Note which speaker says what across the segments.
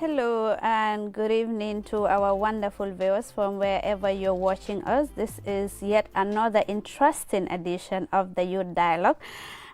Speaker 1: Hello and good evening to our wonderful viewers from wherever you're watching us. This is yet another interesting edition of the Youth Dialogue.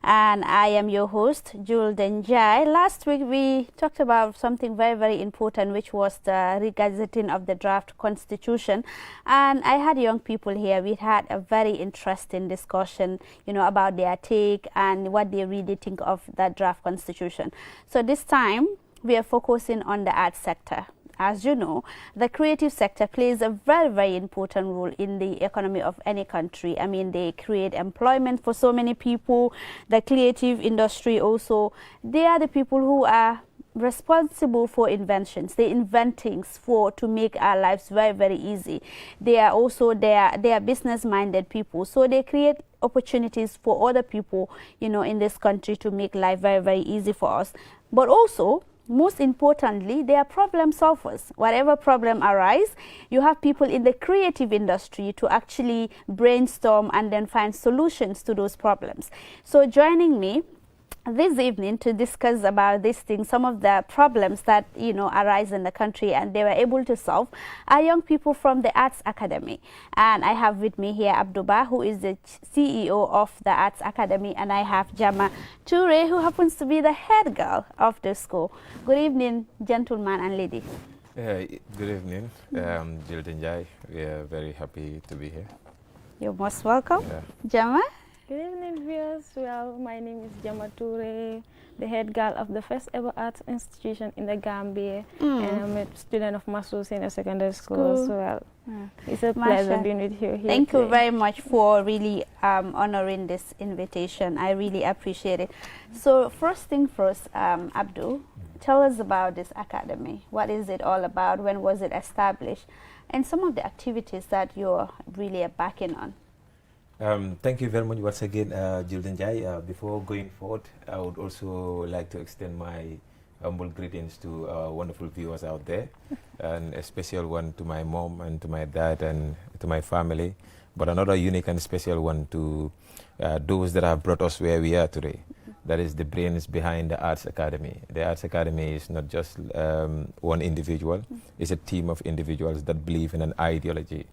Speaker 1: And I am your host, Jul Denjai. Last week we talked about something very important, which was the regazetting of the draft constitution. And I had young people here. We had a very interesting discussion, about their take and what they really think of that draft constitution. So this time we are focusing on the arts sector. As you know, the creative sector plays a very important role in the economy of any country. I mean, they create employment for so many people. The creative industry also, they are the people who are responsible for inventions. They invent things to make our lives very easy. They are also they are business-minded people, so they create opportunities for other people, in this country to make life very easy for us. But also, most importantly, they are problem solvers. Whatever problem arises, you have people in the creative industry to actually brainstorm and then find solutions to those problems. So joining me this evening to discuss about these things, some of the problems that arise in the country and they were able to solve, are young people from the Arts Academy. And I have with me here Abduba, who is the CEO of the Arts Academy, and I have Jama Toure, who happens to be the head girl of the school. Good evening, gentlemen and ladies.
Speaker 2: Good evening, Jill Denjai. We are very happy to be here.
Speaker 1: You're most welcome. Jama?
Speaker 3: Good evening, viewers. Well, my name is Jama Toure, the head girl of the first ever arts institution in the Gambia, and I'm a student of Masu Senior Secondary School as well. It's a pleasure being with you here.
Speaker 1: Thank you very much for really honoring this invitation. I really appreciate it. So first thing first, Abdul, tell us about this academy. What is it all about? When was it established? And some of the activities that you're really backing on.
Speaker 2: Thank you very much once again, Jill Denjai. Before going forward, I would also like to extend my humble greetings to our wonderful viewers out there, and a special one to my mom and to my dad and to my family, but another unique and special one to those that have brought us where we are today. That is the brains behind the Arts Academy. The Arts Academy is not just one individual, it's a team of individuals that believe in an ideology.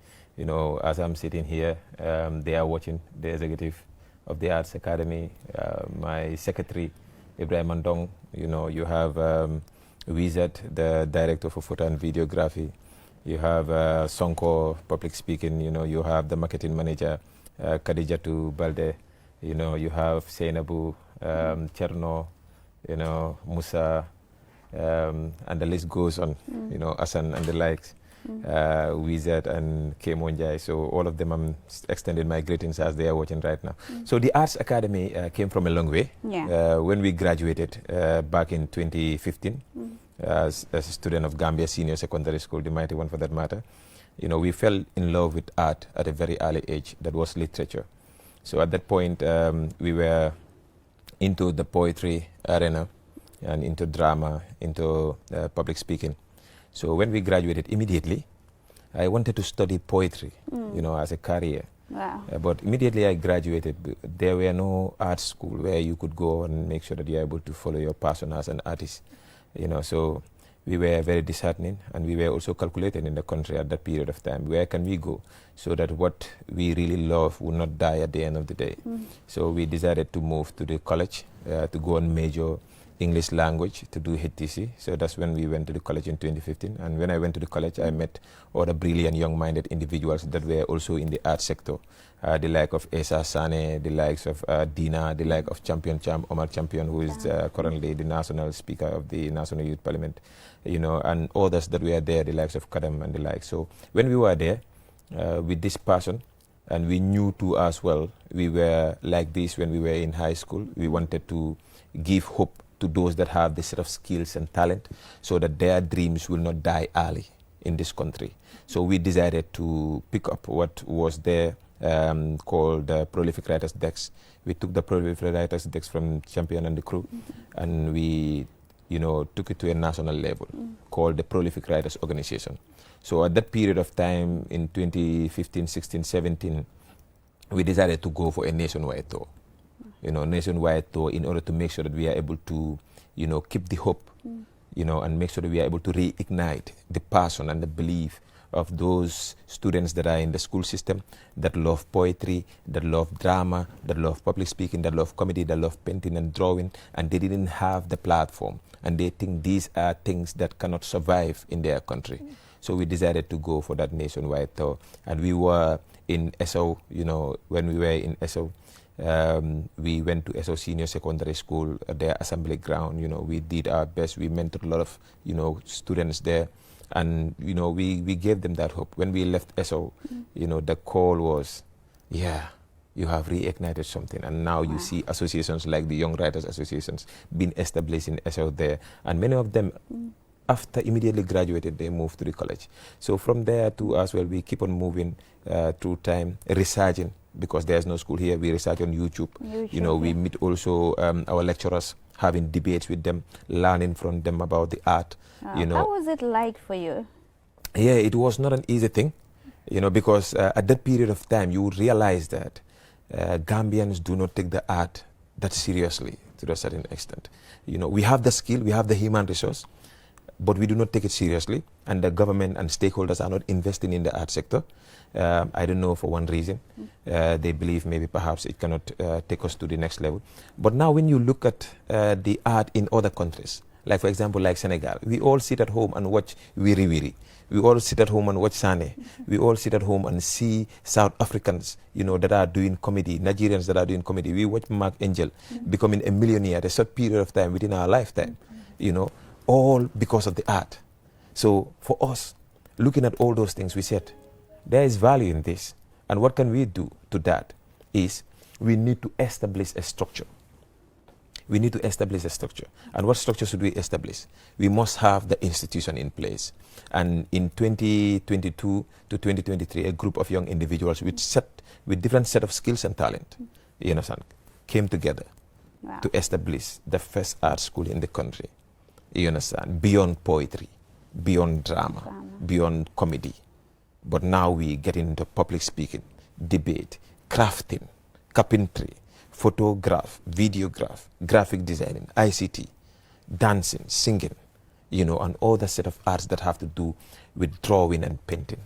Speaker 2: As I'm sitting here, they are watching, the executive of the Arts Academy, my secretary, Ibrahim Andong. You have Wizard, the director for photo and videography. You have Sonko, public speaking. You have the marketing manager, Khadijatu Balde. You have Seinabu, Cherno, Musa, and the list goes on, Asan and the likes. Wizard and K. Monjai. So all of them, I'm extending my greetings as they are watching right now. So the Arts Academy came from a long way. When we graduated back in 2015 as a student of Gambia Senior Secondary School, the mighty one for that matter, we fell in love with art at a very early age. That was literature. So at that point, we were into the poetry arena and into drama, into public speaking. So when we graduated, immediately, I wanted to study poetry, as a career.
Speaker 1: Wow.
Speaker 2: But immediately I graduated, there were no art school where you could go and make sure that you're able to follow your passion as an artist. So we were very disheartening, and we were also calculating in the country at that period of time. Where can we go so that what we really love will not die at the end of the day? So we decided to move to the college to go and major English language, to do HTC. So that's when we went to the college in 2015. And when I went to the college, I met other brilliant, young-minded individuals that were also in the art sector. The like of Esa Sane, the likes of Dina, the like of Omar Champion, who is currently the national speaker of the National Youth Parliament, and others that were there, the likes of Kadam and the like. So when we were there with this passion, and we knew too as well, we were like this when we were in high school. We wanted to give hope to those that have this set of skills and talent, so that their dreams will not die early in this country. So we decided to pick up what was there called the Prolific Writers Desk. We took the Prolific Writers Desk from Champion and the crew, and we took it to a national level called the Prolific Writers Organization. So at that period of time in 2015, 16, 17, we decided to go for a nationwide tour. Nationwide tour, in order to make sure that we are able to, keep the hope, and make sure that we are able to reignite the passion and the belief of those students that are in the school system that love poetry, that love drama, that love public speaking, that love comedy, that love painting and drawing, and they didn't have the platform, and they think these are things that cannot survive in their country. So we decided to go for that nationwide tour, and we were in SO, when we were in SO, we went to SO Senior Secondary School at their assembly ground. We did our best. We mentored a lot of, students there. And, we gave them that hope. When we left SO, the call was, yeah, you have reignited something. And now you see associations like the Young Writers Associations being established in SO there. And many of them, after immediately graduated, they moved to the college. So from there too as well, we keep on moving through time, researching, because there's no school here. We research on YouTube. We meet also our lecturers, having debates with them, learning from them about the art.
Speaker 1: How was it like for you?
Speaker 2: Yeah, it was not an easy thing, because at that period of time, you would realize that Gambians do not take the art that seriously to a certain extent. We have the skill, we have the human resource, but we do not take it seriously, and the government and stakeholders are not investing in the art sector. I don't know, for one reason. They believe maybe perhaps it cannot take us to the next level. But now when you look at the art in other countries, like for example, like Senegal, we all sit at home and watch Wiri Wiri. We all sit at home and watch Sane. We all sit at home and see South Africans, that are doing comedy, Nigerians that are doing comedy. We watch Mark Angel becoming a millionaire at a short period of time within our lifetime, all because of the art. So for us, looking at all those things, we said, there is value in this. And what can we do to that is we need to establish a structure. We need to establish a structure. And what structure should we establish? We must have the institution in place. And in 2022 to 2023, a group of young individuals with different set of skills and talent, came together to establish the first art school in the country. Beyond poetry, beyond drama, beyond comedy. But now we get into public speaking, debate, crafting, carpentry, photograph, videograph, graphic designing, ICT, dancing, singing, and all the set of arts that have to do with drawing and painting.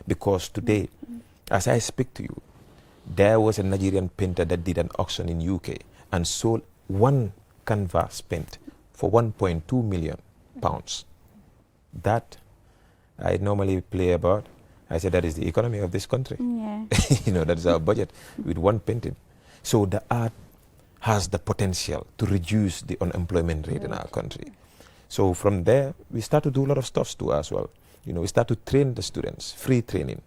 Speaker 2: Because today, as I speak to you, there was a Nigerian painter that did an auction in UK and sold one canvas paint for 1.2 million pounds. That I normally play about. I said that is the economy of this country.
Speaker 1: Yeah.
Speaker 2: That is our budget with one painting. So the art has the potential to reduce the unemployment rate in our country. So from there, we start to do a lot of stuff too as well. We start to train the students, free training.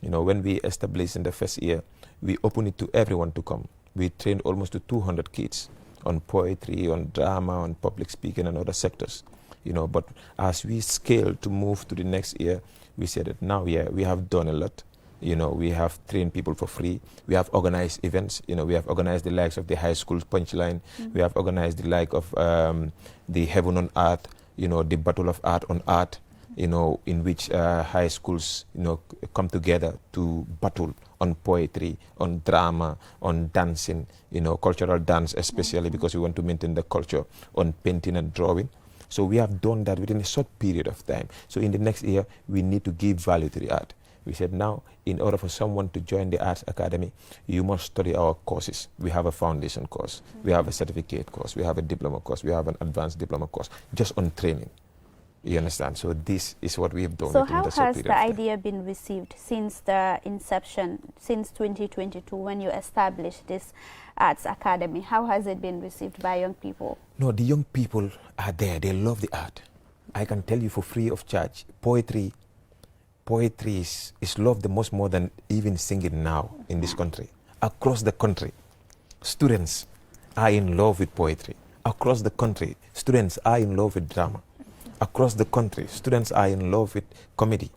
Speaker 2: When we established in the first year, we opened it to everyone to come. We trained almost to 200 kids on poetry, on drama, on public speaking and other sectors. But as we scale to move to the next year, we said that now, we have done a lot. We have trained people for free. We have organized events. We have organized the likes of the high school punchline. We have organized the like of the Heaven on Earth, the Battle of Art on Art, in which high schools, come together to battle on poetry, on drama, on dancing, cultural dance especially, because we want to maintain the culture, on painting and drawing. So we have done that within a short period of time. So in the next year, we need to give value to the art. We said now, in order for someone to join the Arts Academy, you must study our courses. We have a foundation course, we have a certificate course, we have a diploma course, we have an advanced diploma course, just on training. You understand? So this is what we have done.
Speaker 1: So how has the idea been received since the inception, since 2022, when you established this Arts Academy? How has it been received by young people?
Speaker 2: No, the young people are there. They love the art. I can tell you for free of charge, poetry is loved the most more than even singing now in this country. Across the country, students are in love with poetry. Across the country, students are in love with drama. Across the country, students are in love with comedy.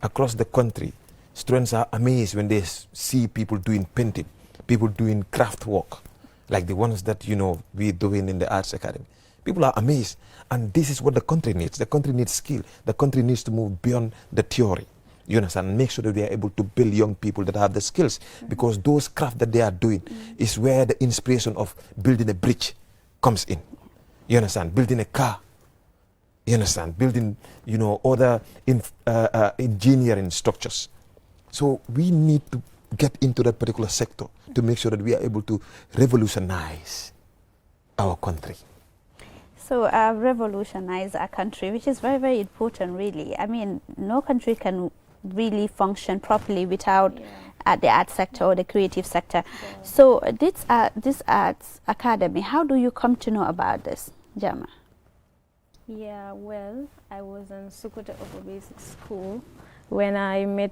Speaker 2: Across the country, students are amazed when they see people doing painting, people doing craft work, like the ones that, we're doing in the Arts Academy. People are amazed. And this is what the country needs. The country needs skill. The country needs to move beyond the theory. You understand? Make sure that they are able to build young people that have the skills, because those craft that they are doing is where the inspiration of building a bridge comes in. You understand? Building a car.
Speaker 4: You understand? Building, you know, other engineering structures. So we need to get into that particular sector to make sure that we are able to revolutionize our country.
Speaker 1: So revolutionize our country, which is very, very important, really. I mean, no country can really function properly without the art sector or the creative sector. Yeah. So this arts academy, how do you come to know about this, Jama?
Speaker 3: Yeah, well, I was in Sukuta Upper Basic School when I met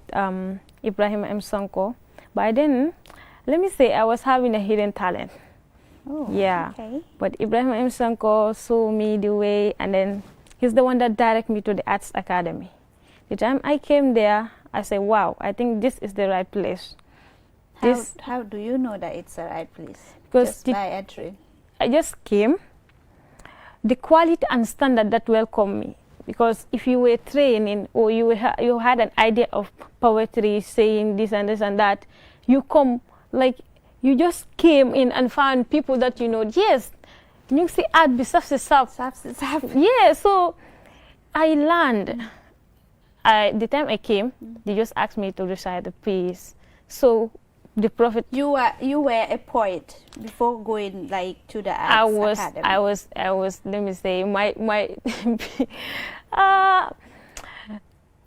Speaker 3: Ibrahim M. Sonko. By then, let me say, I was having a hidden talent.
Speaker 1: Oh,
Speaker 3: yeah.
Speaker 1: Okay.
Speaker 3: But Ibrahim M. Sonko saw me the way, and then he's the one that directed me to the Arts Academy. The time I came there, I said, wow, I think this is the right place.
Speaker 1: How do you know that it's the right place?
Speaker 3: Because
Speaker 1: just by entering.
Speaker 3: I just came. The quality and standard that welcomed me. Because if you were training or you had an idea of poetry, saying this and this and that, you come, like, you just came in and found people that you know, yes, you see art be yeah, so I learned. The time I came, they just asked me to recite a piece. So the prophet.
Speaker 1: You were a poet before going like to the arts academy.
Speaker 3: I was. Let me say my.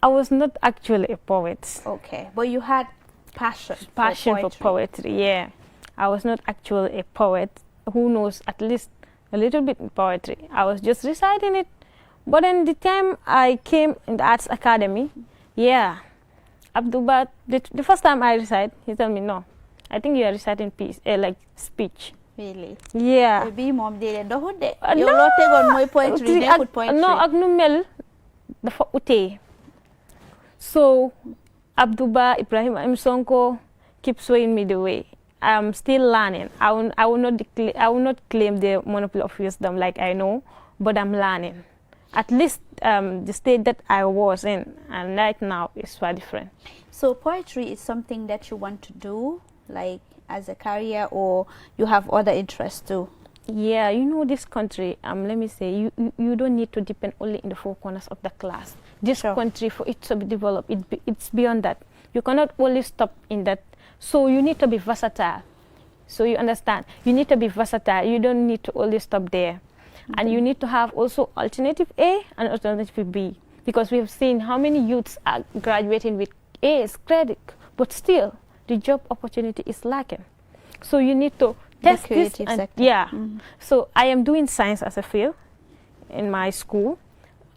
Speaker 3: I was not actually a poet.
Speaker 1: Okay, but you had passion
Speaker 3: for poetry. Yeah, I was not actually a poet. Who knows at least a little bit in poetry. I was just reciting it. But then the time I came in the Arts Academy, yeah, Abdullah, the first time I recite, he told me, no, I think you are reciting piece, like speech.
Speaker 1: Really?
Speaker 3: Yeah.
Speaker 1: Maybe mom did
Speaker 3: no,
Speaker 1: poetry.
Speaker 3: No, agnumel, the ute. So, Abdullah, Ibrahim M. Sonko keep showing me the way. I'm still learning. I will not claim the monopoly of wisdom like I know, but I'm learning. At least the state that I was in, and right now is far different.
Speaker 1: So poetry is something that you want to do, like as a career, or you have other interests too?
Speaker 3: Yeah, you know this country, let me say, you don't need to depend only in the four corners of the class. This country, for it to be developed, it's beyond that. You cannot only stop in that. So you need to be versatile. So you understand, you need to be versatile. You don't need to only stop there. And you need to have also alternative A and alternative B, because we have seen how many youths are graduating with A's credit, but still the job opportunity is lacking. So you need to test this. And yeah. So I am doing science as a field in my school,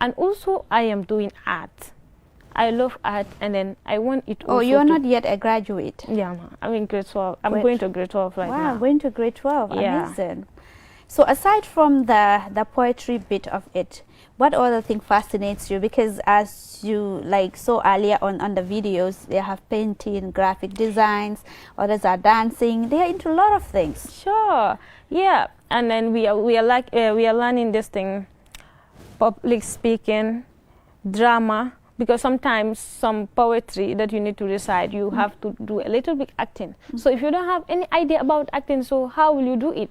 Speaker 3: and also I am doing art. I love art, and then I want it also.
Speaker 1: Oh, you're not yet a graduate?
Speaker 3: Yeah, I'm in grade 12. I'm going to grade 12 right now.
Speaker 1: Wow, going to grade 12.
Speaker 3: Yeah.
Speaker 1: Amazing. So aside from the poetry bit of it, what other thing fascinates you? Because as you like saw earlier on the videos, they have painting, graphic designs, others are dancing. They are into a lot of things.
Speaker 3: Sure, yeah. And then we are learning this thing, public speaking, drama. Because sometimes some poetry that you need to recite, you have to do a little bit acting. So if you don't have any idea about acting, so how will you do it?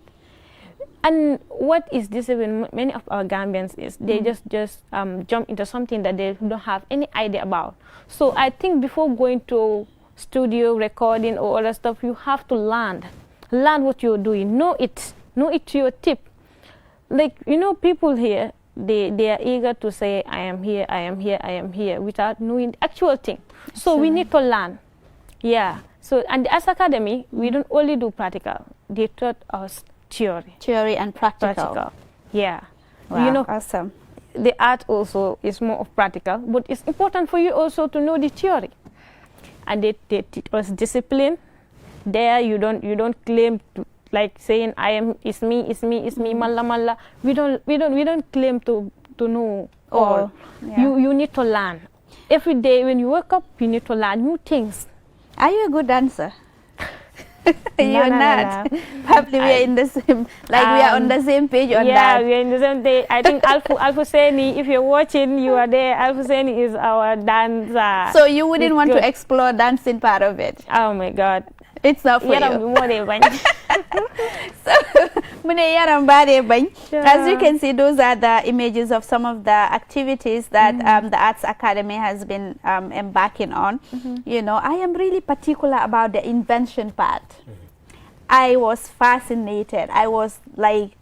Speaker 3: And what is deceiving many of our Gambians is they just jump into something that they don't have any idea about. So I think before going to studio recording or other stuff, you have to learn what you're doing, know it to your tip. Like, you know, people here, they are eager to say, I am here, I am here, I am here, without knowing the actual thing. So we need to learn. Yeah. So, and as Academy, we don't only do practical. They taught us theory and practical. Yeah.
Speaker 1: Wow,
Speaker 3: you know,
Speaker 1: awesome.
Speaker 3: The art also is more of practical, but it's important for you also to know the theory. And they teach us discipline. There you don't claim to, like saying it's me, malla. We don't claim to know all.
Speaker 1: Yeah.
Speaker 3: You need to learn. Every day when you wake up, you need to learn new things.
Speaker 1: Are you a good dancer? You're not. Probably we are in the same, like we are on the same page on that.
Speaker 3: Yeah, we are in the same page. I think Alfu Seni, if you're watching, you are there. Alfu Seni is our dancer.
Speaker 1: So you wouldn't want to explore dancing part of it?
Speaker 3: Oh my God.
Speaker 1: It's not for you. So,
Speaker 3: Sure.
Speaker 1: as you can see, those are the images of some of the activities that the Arts Academy has been embarking on. You know, I am really particular about the invention part. I was fascinated. I was like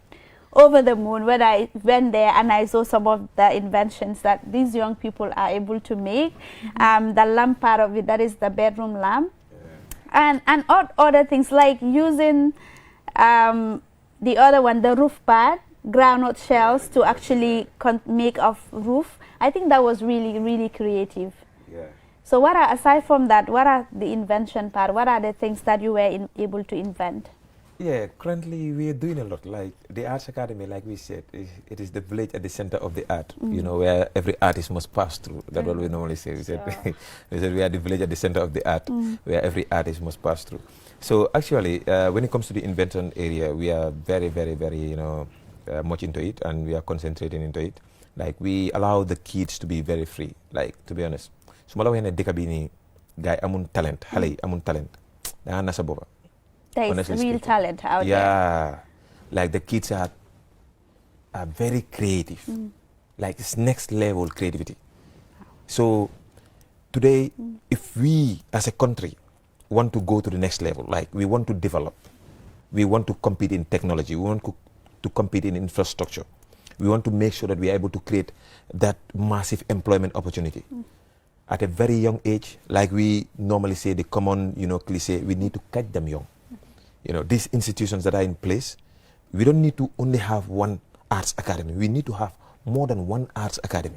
Speaker 1: over the moon when I went there and I saw some of the inventions that these young people are able to make. The lamp part of it, that is the bedroom lamp. And other things like using the other one, the roof part, groundnut shells to actually make a roof. I think that was really, really creative.
Speaker 2: Yeah.
Speaker 1: So what are, aside from that, what are the invention part? What are the things that you were able to invent?
Speaker 2: Yeah, currently we are doing a lot. Like the Arts Academy, like we said, it is the village at the center of the art, you know, where every artist must pass through. That's what we normally say. We said, we said we are the village at the center of the art, where every artist must pass through. So actually, when it comes to the invention area, we are very, very, very, you know, much into it, and we are concentrating into it. Like we allow the kids to be very free. Like, to be honest, sumala wahene dekabini guy amun talent, hale amun talent. Na nasa boba.
Speaker 1: There is real talent out there.
Speaker 2: Yeah, like the kids are very creative. Like it's next level creativity. So today, if we as a country want to go to the next level, like we want to develop, we want to compete in technology, we want to compete in infrastructure, we want to make sure that we are able to create that massive employment opportunity. At a very young age, like we normally say, the common, you know, cliche, we need to catch them young. You know, these institutions that are in place, we don't need to only have one arts academy. We need to have more than one arts academy.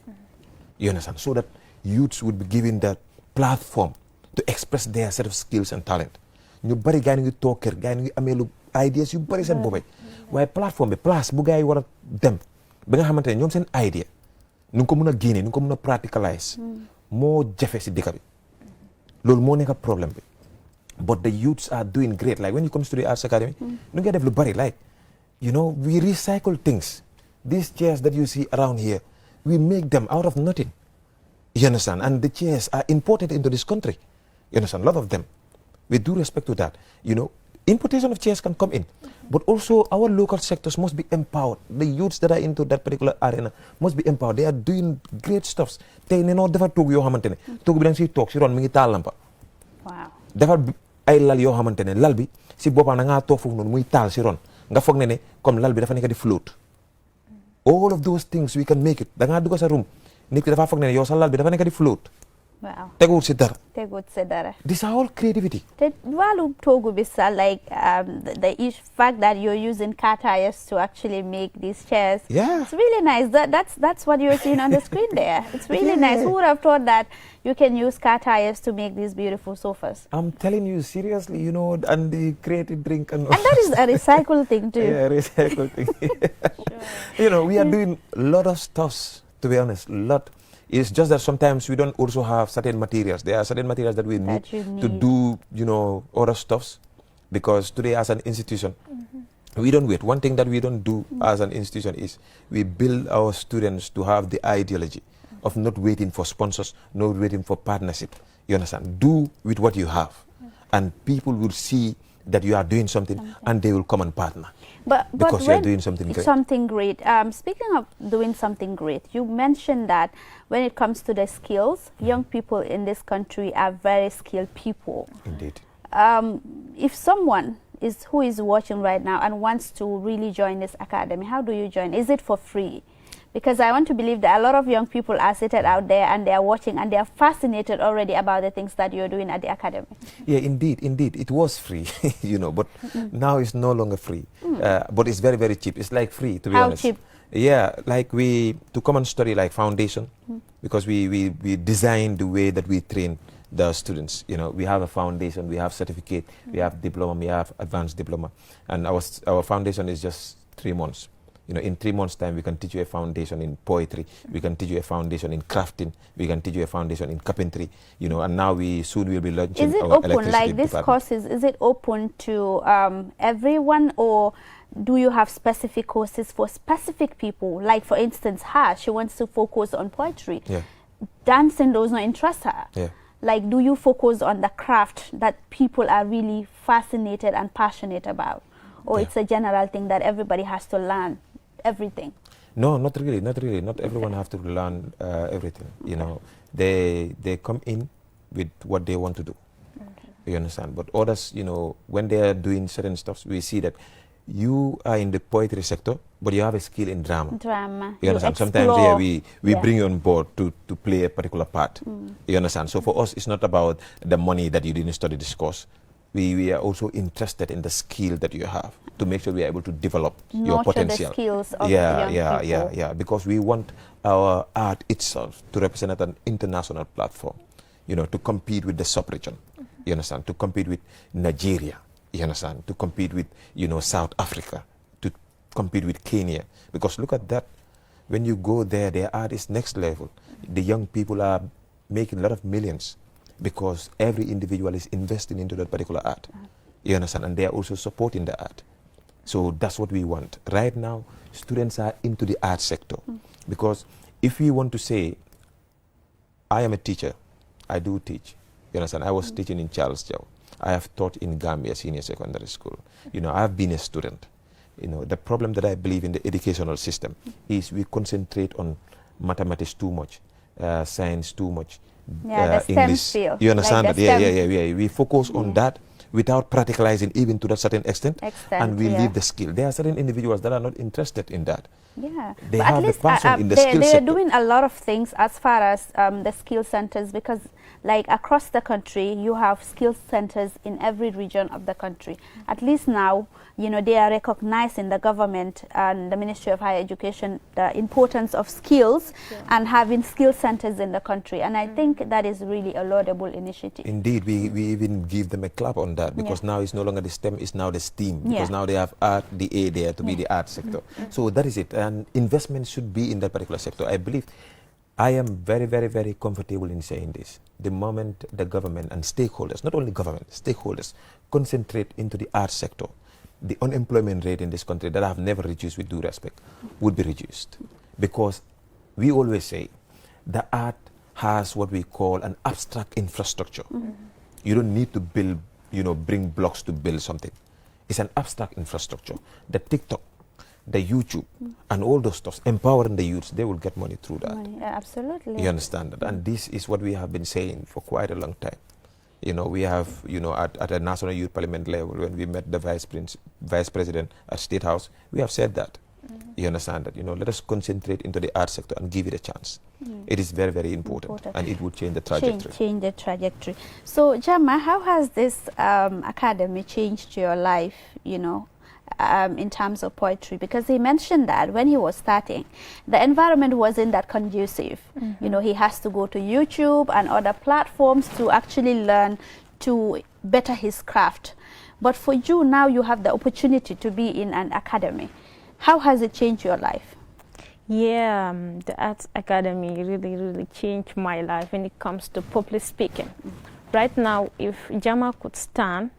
Speaker 2: You understand? So that youths would be given that platform to express their set of skills and talent. ñu bari gaa ngi toog kër gaa ngi amee lu ideas yu bari seen boppay waaye plateforme bi place bu gaa yi war a dem ba nga xamante ne ñoom seen idea nu ko mën a génne nu ko mën a practicalize moo jafe si dëkk bi loolu moo nekk problème bi. But the youths are doing great. Like when it comes to the Arts Academy, you get everybody. Like, you know, we recycle things. These chairs that you see around here, we make them out of nothing. You understand? And the chairs are imported into this country. You understand? A lot of them. With due respect to that, you know, importation of chairs can come in. But also our local sectors must be empowered. The youths that are into that particular arena must be empowered. They are doing great stuffs. They know never talk yo hamantene. Talk bi dang si talk si ron mi ngi taal lampa.
Speaker 1: Wow.
Speaker 2: Dafa ay lal yoo xamante ne lal bi si boppam da ngaa toog foofu noonu muy taal si ron nga foog ne comme lal bi dafa nekk di float. All of those things we can make it. Da ngaa dugg sa room nit ki dafa foog ne yow sa lal bi dafa nekk di float.
Speaker 1: Wow.
Speaker 2: Teguwut si dara.
Speaker 1: Teguwut si dara.
Speaker 2: This is all creativity.
Speaker 1: Te walu togu bisa, like the fact that you're using car tires to actually make these chairs.
Speaker 2: Yeah.
Speaker 1: It's really nice. That's what you're seeing on the screen there. It's really nice. Who would have thought that you can use car tires to make these beautiful sofas?
Speaker 2: I'm telling you seriously, you know, and the creative drink and all.
Speaker 1: And that is a recycled thing too.
Speaker 2: Yeah, recycled thing. You know, we are doing a lot of stuffs, to be honest, a lot. It's just that sometimes we don't also have certain materials. There are certain materials that we need to do, you know, other stuffs. Because today as an institution, we don't wait. One thing that we don't do as an institution is we build our students to have the ideology of not waiting for sponsors, not waiting for partnership. You understand? Do with what you have. And people will see that you are doing something and they will come and partner. Because you are doing something great.
Speaker 1: Something great. Speaking of doing something great, you mentioned that when it comes to the skills, young people in this country are very skilled people.
Speaker 2: Indeed.
Speaker 1: If someone who is watching right now and wants to really join this academy, how do you join? Is it for free? Because I want to believe that a lot of young people are seated out there and they are watching and they are fascinated already about the things that you're doing at the academy. Yeah,
Speaker 2: indeed. It was free, you know, but now it's no longer free. But it's very, very cheap. It's like free, to be honest.
Speaker 1: How cheap?
Speaker 2: Yeah, like to come and study like foundation, because we design the way that we train the students. You know, we have a foundation, we have certificate, we have diploma, we have advanced diploma. And our foundation is just 3 months. You know, in 3 months' time, we can teach you a foundation in poetry. We can teach you a foundation in crafting. We can teach you a foundation in carpentry. You know, and now soon we'll be launching
Speaker 1: our electricity
Speaker 2: department.
Speaker 1: Is it open, like this courses, is it open to everyone, or do you have specific courses for specific people? Like, for instance, she wants to focus on poetry.
Speaker 2: Yeah.
Speaker 1: Dancing does not interest her.
Speaker 2: Yeah.
Speaker 1: Like, do you focus on the craft that people are really fascinated and passionate about? or it's a general thing that everybody has to learn everything?
Speaker 2: No, not really. Not everyone have to learn everything. You know, they come in with what they want to do. You understand? But others, you know, when they are doing certain stuff, we see that you are in the poetry sector, but you have a skill in drama. You understand? Sometimes we bring you on board to play a particular part. You understand? So for us, it's not about the money that you didn't study this course. We are also interested in the skill that you have to make sure we are able to develop your potential.
Speaker 1: The skills of young people.
Speaker 2: Yeah. Because we want our art itself to represent an international platform, you know, to compete with the sub-region. You understand? To compete with Nigeria. You understand? To compete with, you know, South Africa. To compete with Kenya. Because look at that. When you go there, their art is next level. The young people are making a lot of millions, because every individual is investing into that particular art. You understand? And they are also supporting the art. So that's what we want. Right now, students are into the art sector. Because if we want to say, I am a teacher, I do teach. You understand? I was teaching in Charles Jow. I have taught in Gambia Senior Secondary School. You know, I have been a student. You know, the problem that I believe in the educational system is we concentrate on mathematics too much, science too much,
Speaker 1: the
Speaker 2: English.
Speaker 1: STEM field.
Speaker 2: You understand
Speaker 1: like
Speaker 2: that? Yeah. We focus on that without practicalizing even to that certain extent, and we leave the skill. There are certain individuals that are not interested in that.
Speaker 1: Yeah,
Speaker 2: they
Speaker 1: but
Speaker 2: have the passion in the skill
Speaker 1: they
Speaker 2: sector.
Speaker 1: are doing a lot of things as far as the skill centers, because like across the country, you have skill centers in every region of the country. At least now, you know, they are recognizing, the government and the Ministry of Higher Education, the importance of skills and having skill centers in the country. And I think that is really a laudable initiative.
Speaker 2: Indeed, we even give them a clap on that, because now it's no longer the STEM, it's now the STEAM, because now they have art, the A there to be the art sector. So that is it, and investment should be in that particular sector. I believe, I am very, very, very comfortable in saying this. The moment the government and stakeholders, not only government, stakeholders, concentrate into the art sector, the unemployment rate in this country, that I have never reduced with due respect, would be reduced. Because we always say the art has what we call an abstract infrastructure. You don't need to build, you know, bring blocks to build something. It's an abstract infrastructure. The TikTok, the YouTube, and all those stuff, empowering the youths, they will get money through that.
Speaker 1: Yeah, absolutely.
Speaker 2: You understand that? And this is what we have been saying for quite a long time. You know, we have, you know, at a National Youth Parliament level, when we met the Vice President at State House, we have said that. You understand that? You know, let us concentrate into the art sector and give it a chance. It is very, very important, and it will change the trajectory.
Speaker 1: Change the trajectory. So, Jama, how has this academy changed your life, you know, in terms of poetry? Because he mentioned that when he was starting, the environment wasn't that conducive. You know, he has to go to YouTube and other platforms to actually learn to better his craft. But for you now, you have the opportunity to be in an academy. How has it changed your life?
Speaker 3: Yeah, the Arts Academy really, really changed my life when it comes to public speaking. Right now, if Jama could stand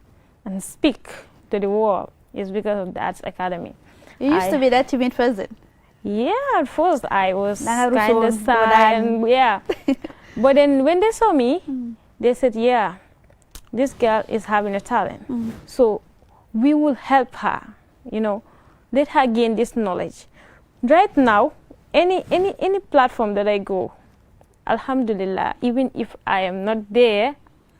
Speaker 3: and speak to the world, it's because of the Arts Academy.
Speaker 1: You used to be that timid person.
Speaker 3: Yeah, at first I was kind of sad. Yeah. But then when they saw me, they said, yeah, this girl is having a talent. So we will help her, you know, let her gain this knowledge. Right now, any platform that I go, Alhamdulillah, even if I am not there,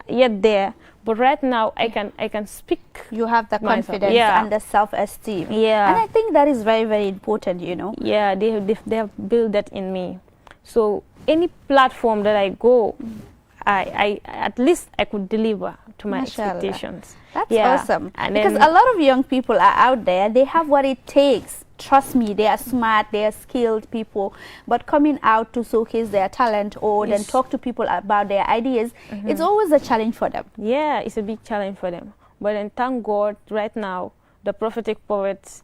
Speaker 3: yet there, but right now I can speak.
Speaker 1: You have the confidence and the self-esteem.
Speaker 3: Yeah.
Speaker 1: And I think that is very, very important, you know.
Speaker 3: Yeah, they have built that in me. So any platform that I go, I at least I could deliver to my expectations.
Speaker 1: That's awesome. And because a lot of young people are out there, they have what it takes. Trust me, they are smart, they are skilled people, but coming out to showcase their talent or then talk to people about their ideas, it's always a challenge for them.
Speaker 3: Yeah, it's a big challenge for them. But then thank God, right now, the prophetic poets,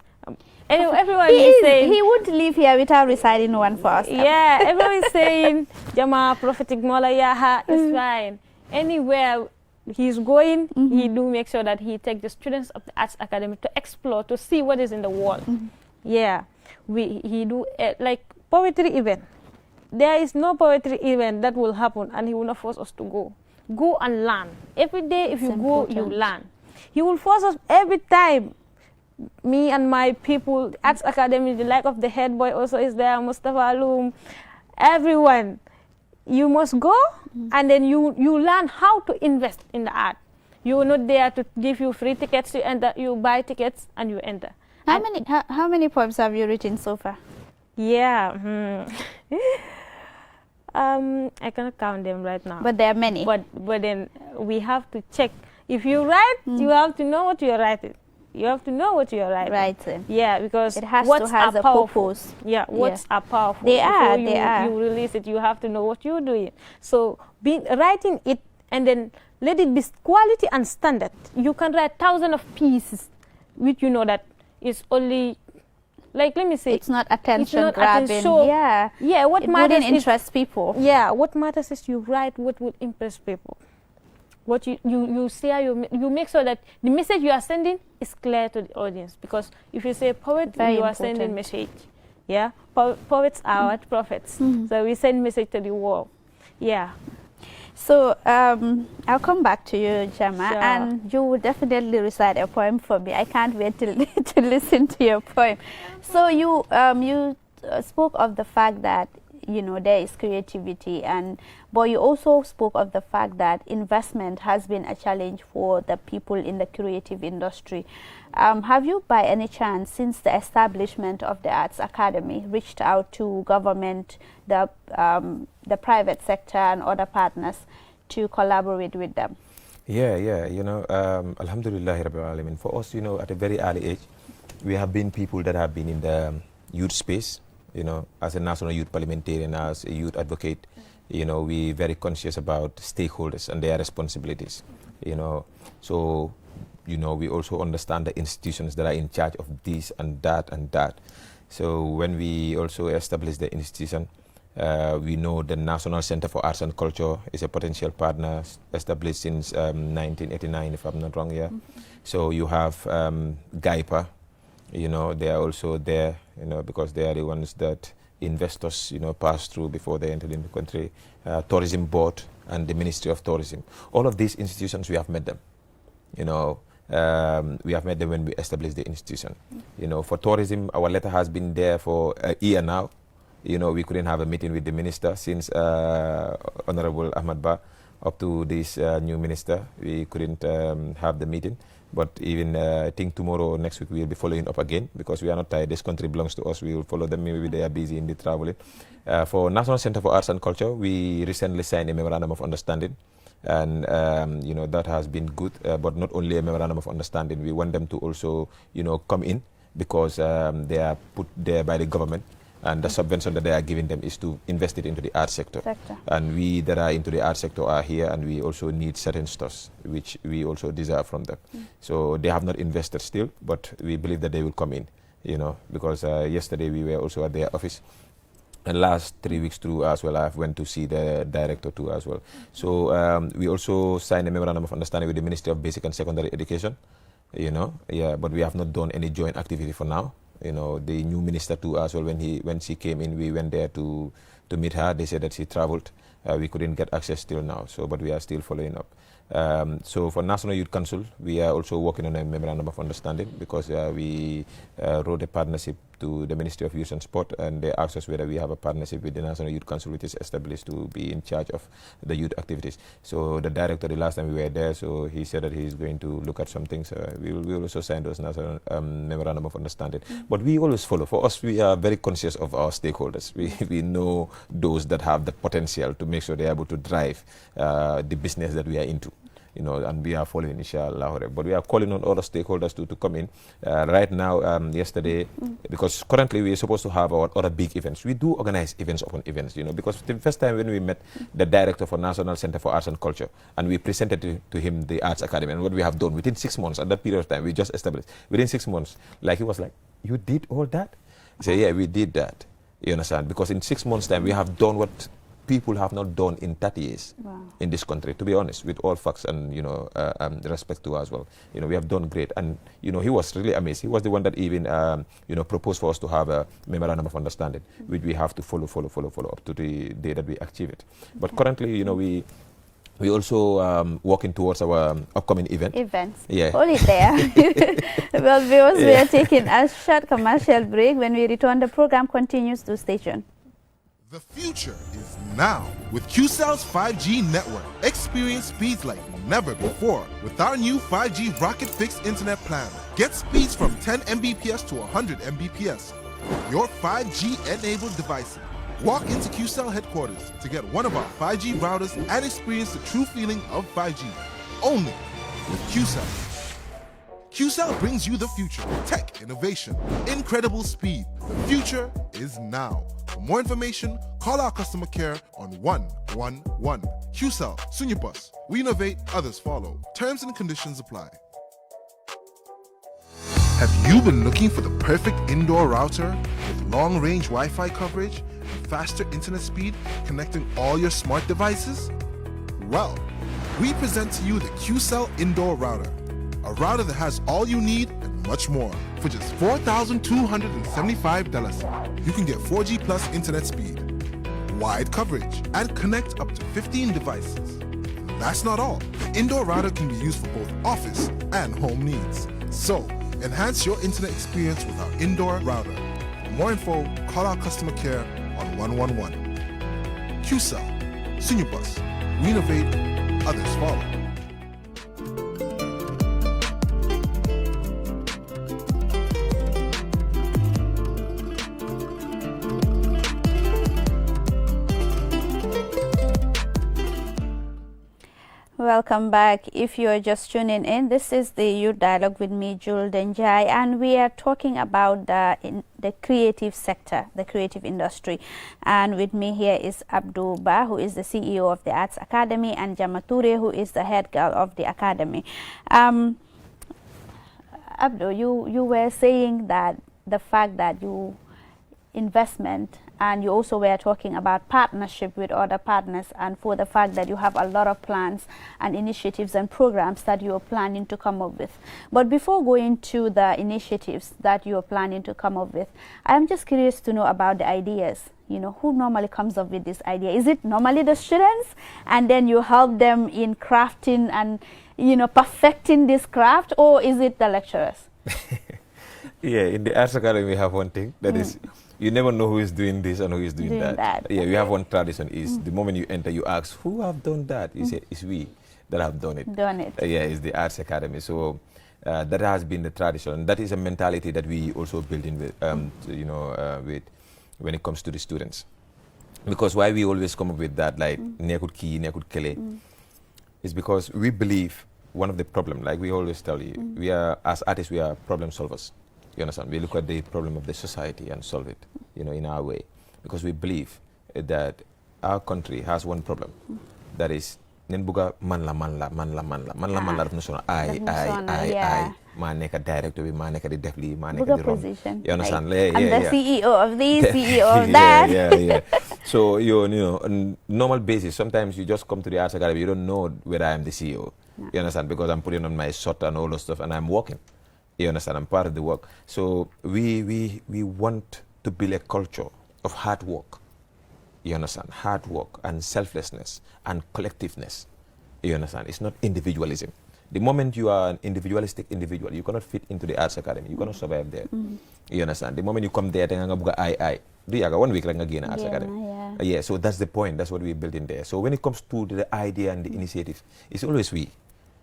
Speaker 3: everyone is saying...
Speaker 1: He wouldn't live here without reciting one for us.
Speaker 3: Yeah, everyone is saying, Jama, prophetic Mola Yaha is fine. Anywhere he's going, he do make sure that he take the students of the Arts Academy to explore, to see what is in the world. Yeah, he do like poetry event. There is no poetry event that will happen and he will not force us to go. Go and learn. Every day if you go, you learn. He will force us every time. me and my people, Arts Academy, the like of the head boy also is there, Mustafa Loom, everyone. You must go and then you learn how to invest in the art. You're not there to give you free tickets to enter. You buy tickets and you enter.
Speaker 1: How many poems have you written so far?
Speaker 3: Yeah. I cannot count them right now.
Speaker 1: But there are many.
Speaker 3: But then we have to check. If you write, you have to know what you're writing. You have to know what you're writing. Yeah, because
Speaker 1: it has
Speaker 3: words
Speaker 1: to have a purpose.
Speaker 3: Yeah, words are powerful.
Speaker 1: They are.
Speaker 3: You release it, you have to know what you're doing. So writing it and then let it be quality and standard. You can write thousands of pieces, which you know that is only, like, let me say,
Speaker 1: it's not attention grabbing.
Speaker 3: Yeah. What
Speaker 1: it
Speaker 3: matters
Speaker 1: wouldn't interest people.
Speaker 3: Yeah, what matters is you write what would impress people. What you say, you make sure that the message you are sending is clear to the audience. Because if you say poet, you are sending message. Yeah, poets are what? Prophets. So we send message to the world. Yeah.
Speaker 1: So I'll come back to you, Jama,
Speaker 3: Sure.
Speaker 1: and you will definitely recite a poem for me. I can't wait to listen to your poem. So you spoke of the fact that there is creativity, but you also spoke of the fact that investment has been a challenge for the people in the creative industry. Have you, by any chance, since the establishment of the Arts Academy, reached out to government, the private sector, and other partners to collaborate with them?
Speaker 2: Yeah. Alhamdulillah Rabbil Alamin. For us, at a very early age, we have been people that have been in the youth space. As a national youth parliamentarian, as a youth advocate, we're very conscious about stakeholders and their responsibilities. So we also understand the institutions that are in charge of this and that and that. So when we also establish the institution, we know the National Center for Arts and Culture is a potential partner established since 1989, if I'm not wrong. Yeah. So you have GAIPA. They are also there, because they are the ones that investors, pass through before they enter in the country. Tourism Board and the Ministry of Tourism. All of these institutions, we have met them. We have met them when we established the institution. For tourism, our letter has been there for a year now. We couldn't have a meeting with the minister since Honorable Ahmad Ba up to this new minister. We couldn't have the meeting. But even I think tomorrow or next week we'll be following up again, because we are not tired. This country belongs to us. We will follow them. Maybe they are busy in the traveling. For National Center for Arts and Culture, we recently signed a memorandum of understanding, and that has been good. But not only a memorandum of understanding, we want them to also come in, because they are put there by the government. And the subvention that they are giving them is to invest it into the art sector. And we that are into the art sector are here, and we also need certain stuff, which we also desire from them. So they have not invested still, but we believe that they will come in, because yesterday we were also at their office. And last 3 weeks through as well, I went to see the director too as well. So we also signed a memorandum of understanding with the Ministry of Basic and Secondary Education, but we have not done any joint activity for now. The new minister too as well, when she came in, we went there to meet her. They said that she traveled. We couldn't get access till now, but we are still following up. So for National Youth Council, we are also working on a memorandum of understanding, because we wrote a partnership to the Ministry of Youth and Sport, and they asked us whether we have a partnership with the National Youth Council, which is established to be in charge of the youth activities. So the director, the last time we were there, so he said that he's going to look at some things. We will also sign those national memorandum of understanding. But we always follow. For us, we are very conscious of our stakeholders. We know those that have the potential to make sure they're able to drive the business that we are into. And we are following, inshallah. But we are calling on other stakeholders to come in. Right now, yesterday, because currently we are supposed to have our other big events. We do organize events upon events, because the first time when we met the director for National Center for Arts and Culture, and we presented to him the Arts Academy and what we have done within 6 months, at that period of time, we just established. Within 6 months, he was like, "You did all that?" I said, "Yeah, we did that." You understand? Because in 6 months' time, we have done what people have not done in 30 years in this country, to be honest, with all facts and respect to as well. We have done great, and he was really amazed. He was the one that even proposed for us to have a memorandum of understanding, which we have to follow up to the day that we achieve it. But currently, we also working towards our upcoming event.
Speaker 1: Events.
Speaker 2: Yeah.
Speaker 1: Hold it there. Well, viewers, we are taking a short commercial break. When we return, the program continues. To stay tuned.
Speaker 5: The future is now with QCell's 5G network. Experience speeds like never before with our new 5G Rocket Fix internet plan. Get speeds from 10 Mbps to 100 Mbps. Your 5G-enabled devices. Walk into QCell headquarters to get one of our 5G routers and experience the true feeling of 5G. Only with QCell. QCell brings you the future. Tech, innovation, incredible speed. The future is now. For more information, call our customer care on 111. QCell, Sunyabus. We innovate, others follow. Terms and conditions apply. Have you been looking for the perfect indoor router with long-range Wi-Fi coverage and faster internet speed connecting all your smart devices? Well, we present to you the QCell Indoor Router, a router that has all you need and much more. For just $4,275, you can get 4G plus internet speed, wide coverage, and connect up to 15 devices. And that's not all. The indoor router can be used for both office and home needs. So, enhance your internet experience with our indoor router. For more info, call our customer care on 111. QCell, Sunyabus. We innovate, others follow.
Speaker 1: Welcome back. If you are just tuning in, this is the Youth Dialogue with me, Jules Denjai, and we are talking about the creative sector, the creative industry. And with me here is Abdul Ba, who is the CEO of the Arts Academy, and Jamature, who is the head girl of the academy. Abdul, you were saying that the fact that you investment, and you also were talking about partnership with other partners, and for the fact that you have a lot of plans and initiatives and programs that you are planning to come up with. But before going to the initiatives that you are planning to come up with, I'm just curious to know about the ideas. You know, who normally comes up with this idea? Is it normally the students, and then you help them in crafting and, you know, perfecting this craft, or is it the lecturers?
Speaker 2: Yeah, in the Arts Academy we have one thing that is, you never know who is doing this and who is doing that. Yeah, we have one tradition is the moment you enter, you ask, who have done that? You say, it's we that have done it. Yeah, it's the Arts Academy. So that has been the tradition. That is a mentality that we also build in with, you know, with when it comes to the students. Because why we always come up with that, like, nekut ki, nekut kele, is because we believe one of the problems, like we always tell you, we are, as artists, we are problem solvers. You understand? We look at the problem of the society and solve it, you know, in our way. Because we believe that our country has one problem. That is, nenbuga manla I. Ma neka director, ma neka the defli, ma neka the wrong. You understand?
Speaker 1: Like, I'm the CEO of this, CEO of that.
Speaker 2: Yeah. So, you know, on normal basis, sometimes you just come to the Arts Academy, you don't know whether I am the CEO. No. You understand? Because I'm putting on my shirt and all those stuff, and I'm working. You understand? I'm part of the work. So we want to build a culture of hard work. You understand? Hard work and selflessness and collectiveness. You understand? It's not individualism. The moment you are an individualistic individual, you cannot fit into the Arts Academy. You cannot survive there. You understand? The moment you come there, I. Do you have 1 week again Arts Academy? Yeah, so that's the point. That's what we build in there. So when it comes to the idea and the initiative, it's always we.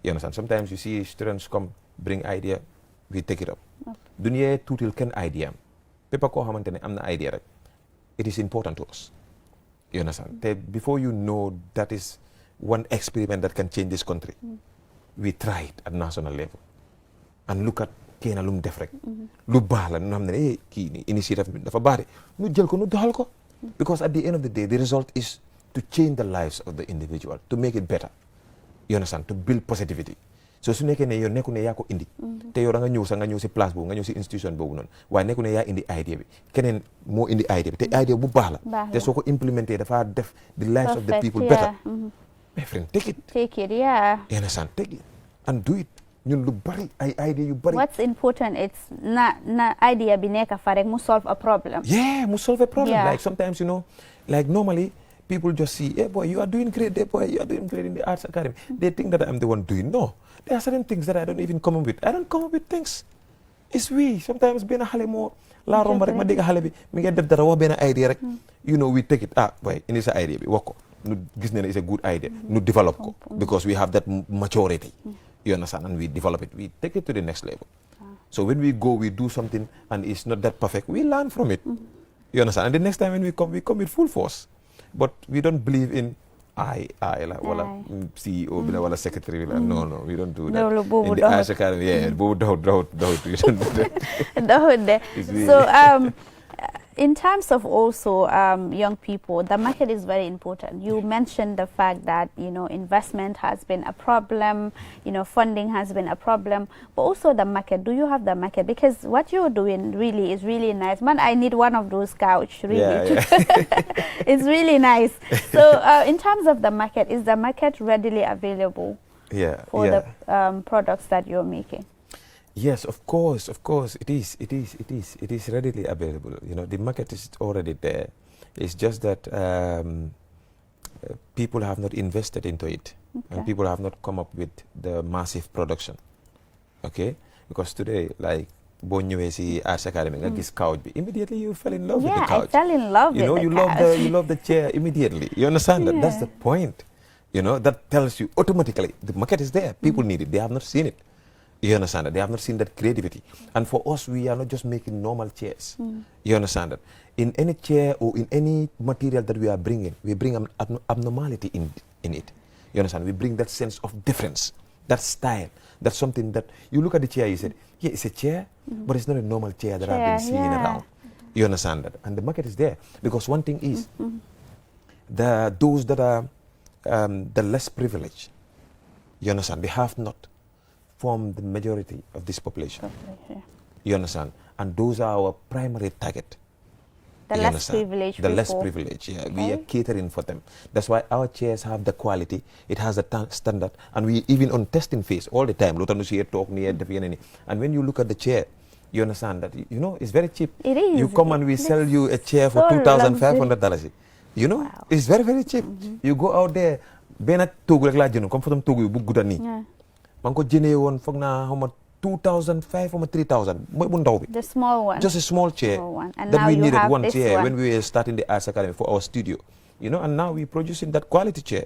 Speaker 2: You understand? Sometimes you see students come, bring idea, we take it up. Dunia tutil ken idea. Pepa ko hamantene amna idea. It is important to us. You understand? Before you know, that is one experiment that can change this country. We try it at national level. And look at kena lum def rek. Lu bala nu hamne ki initiative dafa bari. Nu jël ko nu doxal ko. Because at the end of the day, the result is to change the lives of the individual, to make it better. You understand? To build positivity. So su nekkee ne yow nekku ne yaa ko indi te yow da nga ñëw si place boobu nga ñëw si institution boobu noonu waaye nekku ne yaa indi idea bi keneen moo indi idea bi te idea bu baax la te soo ko implémenté dafa def the lives of the people better. My friend, take it,
Speaker 1: yeah.
Speaker 2: You understand? Take it and do it. ñun lu bari ay idea yu bari.
Speaker 1: What's important, it's na idea bi nekk fa rek mu solve a problem.
Speaker 2: Yeah, mu solve a problem. Like sometimes, you know, like normally
Speaker 4: people just see, hey boy, you are doing great, hey boy, you are doing great in the Arts Academy. They think that I'm the one doing. No, there are certain things that I don't even come up with. I don't come up with things. It's we. Sometimes being a xale moo laa romb rek ma dégg xale bi mi ngi def dara wax benn idea rek. You know, we take it. Boy, indi sa idea bi wax ko. Nu gis ne it's a good idea. Nu develop ko because we have that maturity. You understand? And we develop it. We take it to the next level. So when we go, we do something and it's not that perfect. We learn from it. You understand? And the next time when we come with full force. But we don't believe in like wala CEO bi la wala secretary bi la. No, we don't do that.
Speaker 1: No,
Speaker 4: in the Arts Academy, yeah, boobu doxut. We don't do that.
Speaker 1: So in terms of also young people, the market is very important. You mentioned the fact that, you know, investment has been a problem, you know, funding has been a problem, but also the market. Do you have the market? Because what you're doing really is really nice. Man, I need one of those couch, really.
Speaker 4: Yeah.
Speaker 1: It's really nice. So in terms of the market, is the market readily available for the products that you're making?
Speaker 4: Yes, of course, it is readily available. You know, the market is already there. It's just that people have not invested into it, and people have not come up with the massive production. Okay, because today, like boo ñëwee si Arts Academy nga gis couch bi, immediately you fell in love with the couch.
Speaker 1: I fell in love with the couch.
Speaker 4: You love the chair immediately. You understand that? That's the point. You know, that tells you automatically the market is there. People need it. They have not seen it. You understand that? They have not seen that creativity. And for us, we are not just making normal chairs. You understand that? In any chair or in any material that we are bringing, we bring an abnormality in it. You understand? We bring that sense of difference, that style. That's something that you look at the chair, you said, yeah, it's a chair, but it's not a normal chair that I've been seeing around. You understand that? And the market is there. Because one thing is, those that are the less privileged, you understand, they have not form the majority of this population. You understand? And those are our primary target.
Speaker 1: The less privileged people.
Speaker 4: The less privileged, yeah. We are catering for them. That's why our chairs have the quality, it has the standard, and we even on testing phase all the time. And when you look at the chair, you understand that, you know, it's very cheap.
Speaker 1: It is.
Speaker 4: You come and we sell you a chair for $2,500. You know, it's very, very cheap. You go out there, man ko jëndee woon foog naa xaw ma 2,500 or 3,000 mooy bu ndaw bi.
Speaker 1: The small one.
Speaker 4: Just a small chair.
Speaker 1: And
Speaker 4: that
Speaker 1: now
Speaker 4: we
Speaker 1: you
Speaker 4: needed
Speaker 1: have
Speaker 4: one
Speaker 1: this
Speaker 4: chair
Speaker 1: one.
Speaker 4: when we were starting the Arts Academy for our studio. You know, and now we're producing that quality chair.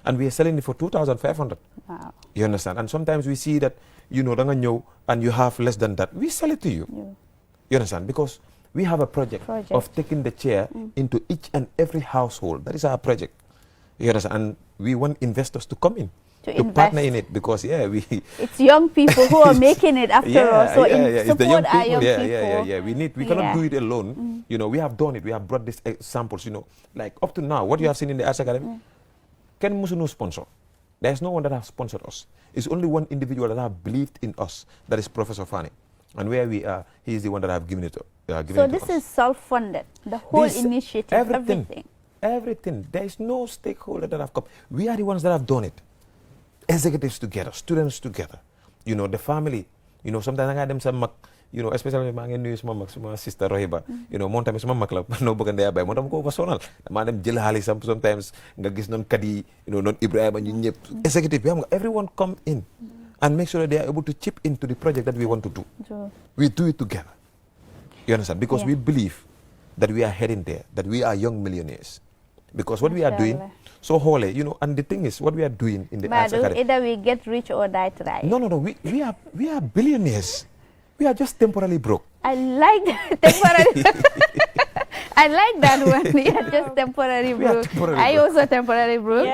Speaker 4: And we are selling it for 2,500.
Speaker 1: Wow.
Speaker 4: You understand? And sometimes we see that, you know, danga ñëw and you have less than that. We sell it to you. You understand? Because we have a project. Of taking the chair into each and every household. That is our project. You understand? And we want investors to come in. To partner in it, because
Speaker 1: it's young people who are making it after all. So support our young people.
Speaker 4: We cannot do it alone. You know, we have done it. We have brought these samples. You know, like up to now, what you have seen in the Arts Academy, Ken Musu sponsor. There is no one that has sponsored us. It's only one individual that have believed in us. That is Professor Fani, and where we are, he is the one that have given it.
Speaker 1: So this is self-funded. The whole initiative,
Speaker 4: everything. There is no stakeholder that have come. We are the ones that have done it. Executives together, students together, you know, the family, you know, sometimes I them some, you know, especially my news, my sister Rohiba, you know, montam is mama club, no book and they are by montam go personal. Madam Jill Hali sometimes Gagis non Kadi, you know, non Ibrahim and you executive, everyone come in and make sure that they are able to chip into the project that we want to do. We do it together. You understand? Because we believe that we are heading there, that we are young millionaires. Because what we are doing, so holy, you know, and the thing is, what we are doing in the Arts Academy.
Speaker 1: Either we get rich or die trying.
Speaker 4: No, we are billionaires. We are just temporarily broke.
Speaker 1: I like that temporary. I like that one. We are just temporary broke. I also temporary broke.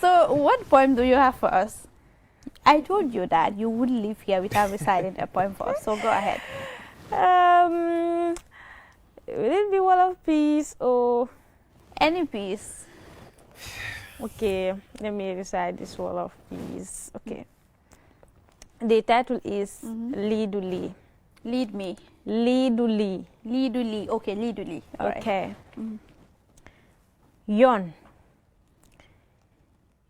Speaker 1: So, what poem do you have for us? I told you that you wouldn't live here without reciting a poem for us. So go ahead.
Speaker 3: Will it be Wall of Peace or
Speaker 1: any piece?
Speaker 3: Okay, let me recite this Wall of Peace. Okay. The title is Liduli.
Speaker 1: Lead me.
Speaker 3: Liduli.
Speaker 1: Liduli. Okay, Liduli. All right.
Speaker 3: Okay.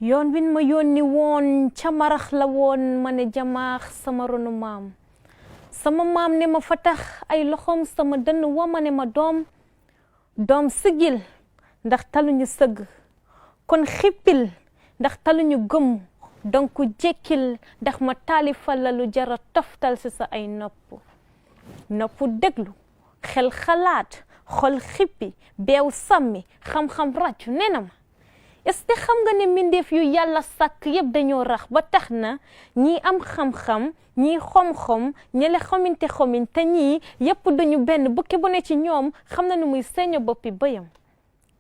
Speaker 3: Yon win ma yónni woon ca marax la woon ma ne jamaax sama ronu maam. Sama maam ne ma fatax ay loxoom sama dënn wa ma ne ma doom sigil ndax taluñu sëgg kon xippil ndax taluñu gëm donc jekkil ndax ma taalifal la lu jara toftal si sa ay nopp déglu xel xalaat xol xippi beew sàmmi xam-xam ràccu nee na ma est-ce que xam nga ne mbindeef yu yàlla sàkk yëpp dañoo rax ba tax na ñii am xam-xam ñii xom-xom ñele xomin te ñii yëpp dañu benn bukki bu ne ci ñoom xam na nu muy seeño boppi bëyam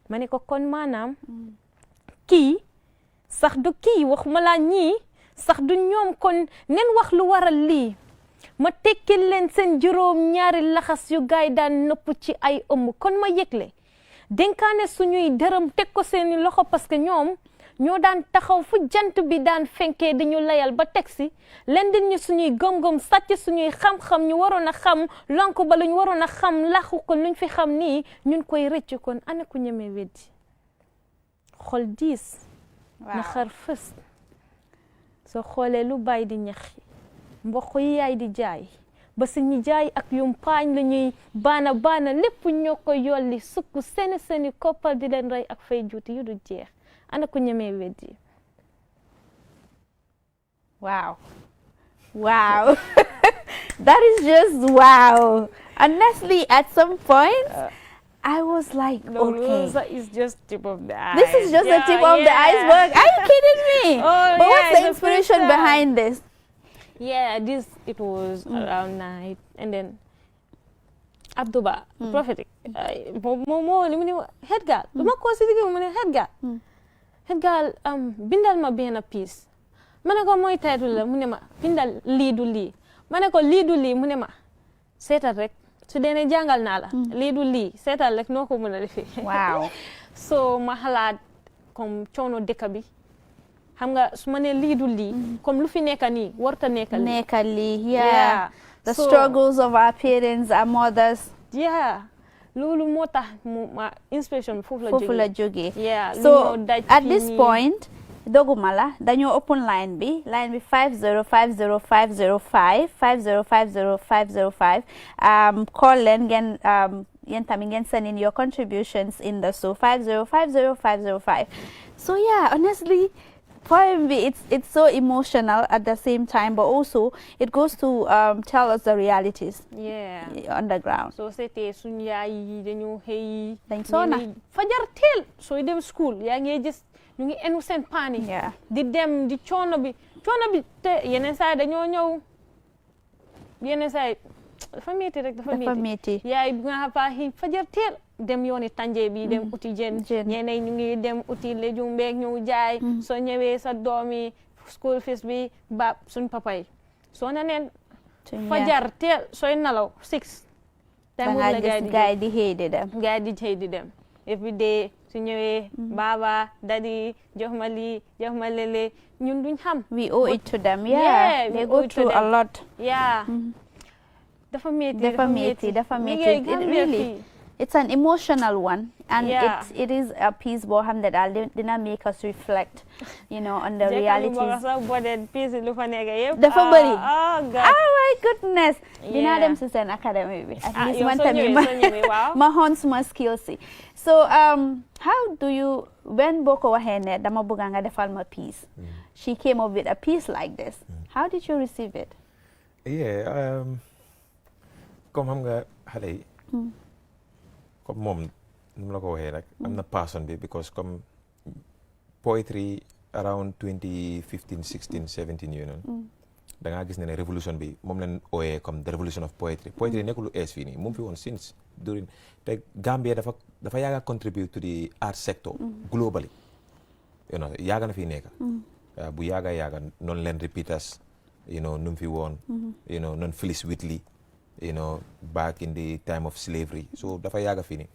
Speaker 3: ma ne ko kon maanaam kii sax du kii waxuma laa ñii sax du ñoom kon nen wax lu waral lii ma tekkil leen seen juróom ñaari laxas yu gaay daan nëpp ci ay ëmb kon ma yëgle dénkaane suñuy dërëm teg ko seeni loxo parce que ñoom ñoo daan taxaw fu jant bi daan fenkee dañu layal ba teg si leen di ñu suñuy gëm-gëm sàcc suñuy xam-xam ñu waroon a xam lonk ba lu ñu waroon a xam laxu ko luñ fi xam nii ñun koy rëcc kon ana ku ñemee weddi xol diis na xar fës soo xoolee lu bàyyi di ñaxi mboq yi yaay di jaay ba si ñi jaay ak yumpaañ la ñuy baana lépp ñoo ko yolli sukk seeni koppar di leen rey ak fay juuti yu du jeex ana ku ñemee weddi
Speaker 1: wow that is just wow. Honestly, at some point I was like, okay,
Speaker 3: it's just tip of the iceberg.
Speaker 1: This is just the tip of the iceberg. Are you kidding me?
Speaker 3: Oh,
Speaker 1: but what's the inspiration behind this?
Speaker 3: Yeah, it was around night, and then Abduba, prophetic. Headgirl. Headgirl, bindal ma benn piece. Manako moy title la mu ne ma bindal lii du lii. Manako lii du lii mu ne ma seetal rek su dee ne jàngal naa la. lii du lii seetal rek noo ko mën a defee.
Speaker 1: Wow.
Speaker 3: So ma xalaat comme coono dëkk bi. Xam nga su ma nee lii du lii comme lu fi nekk nii warta nekk lii.
Speaker 1: Yeah. The struggles of our parents, our mothers.
Speaker 3: Yeah. Loolu moo tax ma inspiration foofu la jógee. Yeah.
Speaker 1: So at this point dogumala dañoo open line bi 5050505 5050505 call leen ngeen yéen tamit ngeen send in your contributions in the 5050505. So yeah, honestly, poem B, it's so emotional at the same time, but also it goes to tell us the realities.
Speaker 3: Yeah.
Speaker 1: On the ground.
Speaker 3: So c'était suñu yaay yi dañu xëy
Speaker 1: dañ soona
Speaker 3: fajar teel sooy dem school yaa ngi gis ñu ngi enu seen paani di dem di coono bi te yeneen saa dañoo ñëw yeneen saa dafa métti rek dafa métti yaay bi nga xam ne fajar teel dem yooni tànje bi dem uti jën ñeneen ñu ngi dem uti léjum beeg ñu jaay soo ñëwee sa doomi school fees bi ba suñ papa yi soo na neen fajar teel sooy nalaw 6
Speaker 1: da gaay di xëy di dem
Speaker 3: every day su ñëwee baba daddy jox ma lii jox ma lele ñun duñ xam
Speaker 1: we owe it to them. Yeah, they go through a lot.
Speaker 3: Yeah. dafa métti
Speaker 1: it really, it's an emotional one, and it is a piece boo xam ne daal dina make us reflect, you know, on the realities. dafa bëri. Oh my goodness. Dina dem si seen academy bi. At least man tamit ma hone suma skills si. So how do you, when boo ko waxee ne dama bëgg nga defal ma piece, she came up with a piece like this. How did you receive it?
Speaker 2: Yeah, comme xam nga xale yi comme moom nu mu la ko waxee rek am na passion bi because comme poetry around 2015 16 17 you know da ngaa gis ne révolution bi moom leen ooyee comme the revolution of poetry nekkul lu ees fii nii mu ngi fi woon since during te Gambia dafa yaaga contribute to the art sector globally, you know, yaaga na fi nekk bu yaaga noonu leen repeaters, you know, nu mu fi woon, you know, noonu Phyllis Whitley, you know, back in the time of slavery. So dafa yaaga fii nii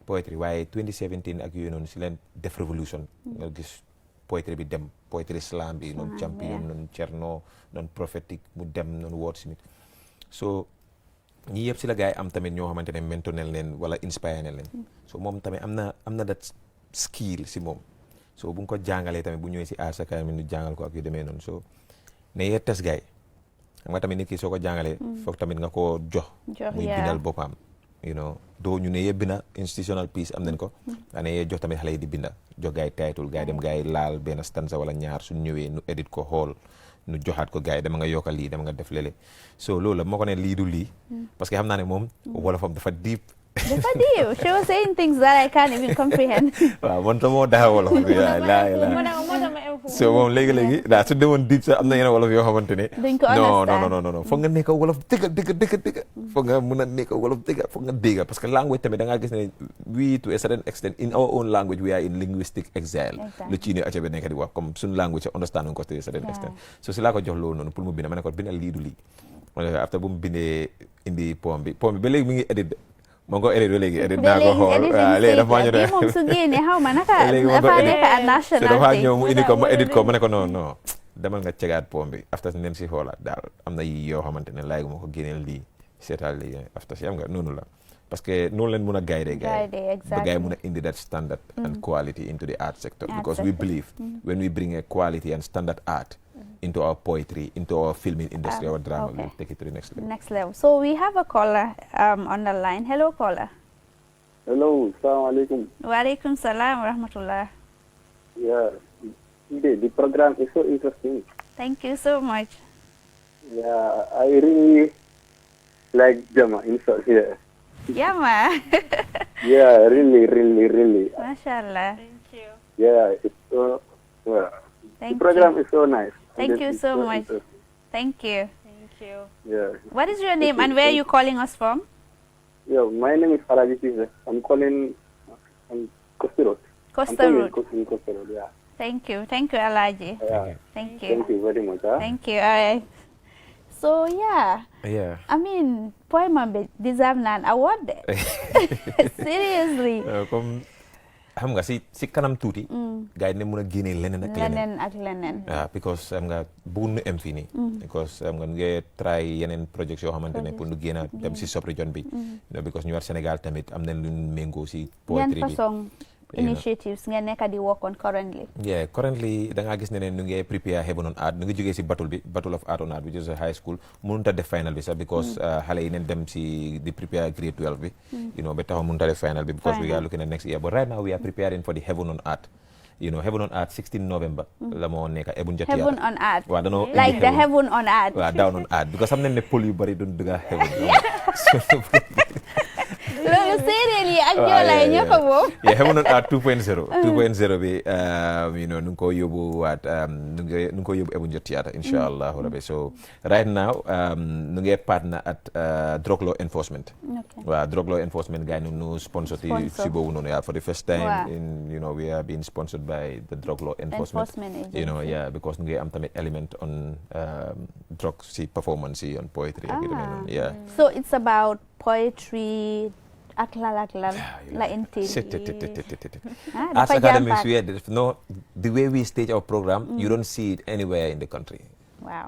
Speaker 2: poetry waaye 2017 ak yooyu noonu si leen def révolution nga gis poetry bi dem, poetry slam bi noonu champion noonu Cerno noonu prophétique mu dem noonu wordsmith. So ñi yëpp si la gars yi am tamit ñoo xamante ne mentonel leen wala inspire ne leen. So moom tamit am na that skill si moom. So bu nga ko jàngalee tamit bu ñëwee si Arts Academy ñu jàngal ko ak yu demee noonu. So ne yee tes gars yi xam nga tamit nit ki soo ko jàngalee foog tamit nga koo jox muy bindal boppam,
Speaker 4: you know doo ñu ne yëpp binda institutional piece am nañ ko ane yee jox tamit xale yi di binda jox gaay title gaay dem gaay laal benn stanza wala ñaar suñ ñëwee nu edit ko xool nu joxaat ko gaay dama nga yokkal lii dama nga def lele so loolu la moo ko ne lii du lii parce que xam naa ne moom wolofam dafa deep
Speaker 1: dafa deep. She was saying things that I can't even comprehend.
Speaker 4: waaw man ta moo daxa wolof so moom léegi-léegi daa su demoon deep sax am na yeneen wolof yoo xamante ne
Speaker 1: duñ ko understand
Speaker 4: non foog nga nekk wolof dëgg foog nga mën a nekk wolof dëgg foog nga dégg parce que language tamit da ngaa gis ne we to a certain extent in our own language we are in linguistic exile lu ci ne acca bi nekk di wax comme suñu language understand ko to a certain extent so si laa ko jox loolu noonu pour mu bind ma ne ko bindal lii du lii after bu mu bindee indi poem bi ba léegi mi ngi edit moo ko edit ba léegi edit naa ko xool waaw léegi dafa ñu
Speaker 1: moom su génnee xaw ma naka dafa nekk at national
Speaker 4: so dafa ñëw mu indi ko ma edit ko ma ne ko non demal nga cegaat poem bi after nen si xoolaat daal am na yi yoo xamante ne laay gu ma ko génneel lii seetal lii after si am nga noonu la parce que noonu leen mun a guide ba gars yi mun a indi that standard and quality into the art sector because we believe when we bring a quality and standard art into our poetry, into our filming industry, our drama, we'll take it to the next level.
Speaker 1: Next level. So we have a caller on the line. Hello, caller.
Speaker 6: Hello, assalamu alaikum.
Speaker 1: Wa alaikum salam wa rahmatullah.
Speaker 6: Yeah, the program is so interesting.
Speaker 1: Thank you so much.
Speaker 6: Yeah, I really like Jama inside here.
Speaker 1: Jama.
Speaker 6: Yeah, really.
Speaker 1: MashaAllah.
Speaker 3: Thank you.
Speaker 6: Yeah, it's so, well,
Speaker 1: Thank
Speaker 6: the program
Speaker 1: you.
Speaker 6: is so nice.
Speaker 1: Thank you so much.
Speaker 6: interesting.
Speaker 1: Thank you.
Speaker 3: Thank you.
Speaker 6: Yeah.
Speaker 1: What is your name and where are you calling us from?
Speaker 6: Yeah, my name is Falaji Pisa. I'm calling from Costa Road.
Speaker 1: Costa Road.
Speaker 6: In Costa Road, yeah.
Speaker 1: Thank you, Alaji.
Speaker 6: Yeah.
Speaker 1: Thank you.
Speaker 6: Thank you very much. Huh?
Speaker 1: Thank you. All right. So yeah. I mean, poem deserve an award there. Seriously.
Speaker 4: Comme xam nga si kanam tuuti. gars yi ne mun a génnee leneen ak leneen. Because xam nga bëgg nu am fii nii. Because xam nga nu ngi try yeneen projets yoo xamante ne pour nu génn dem si sub-région bi. Because ñu war Sénégal tamit am nañ lu méngoo si poetry bi.
Speaker 1: Initiatives ngeen nekk di work on currently.
Speaker 4: Yeah, currently da ngaa gis ne nu ngi prepare Heaven on Art nu ngi jógee si Battle of Art on Art which is a high school mënut a def final bi sax because xale yi neen dem si di prepare grade 12 bi. You know ba taxaw mënut a def final bi because we are looking at next year but right now we are preparing for the Heaven on Art. You know Heaven on Art 16 November la moo nekk Ebun Jatiata.
Speaker 1: Heaven on Art.
Speaker 4: waaw danoo
Speaker 1: like the Heaven on Art.
Speaker 4: waaw down on Art because xam nañ ne pël yu bari doon dugg Heaven.
Speaker 1: loolu séeréer yi ak Joola yi ñoo ko moom.
Speaker 4: Heaven on Art 2.0. 2.0 bi you know nu ngi ko yóbbu waat nu ngi ko yóbbu Ebun Jatiata incha allahu rabbi so right now nu ngi partner at drug law enforcement. waaw drug law enforcement gars yi nu sponsor si boobu noonu for the first time in you know we are being sponsored by the drug law enforcement you know because nu ngi am tamit element on drug si performance on poetry
Speaker 1: so it's about poetry ak la inti
Speaker 4: Arts Academies the way we stage our program you don't see it anywhere in the country.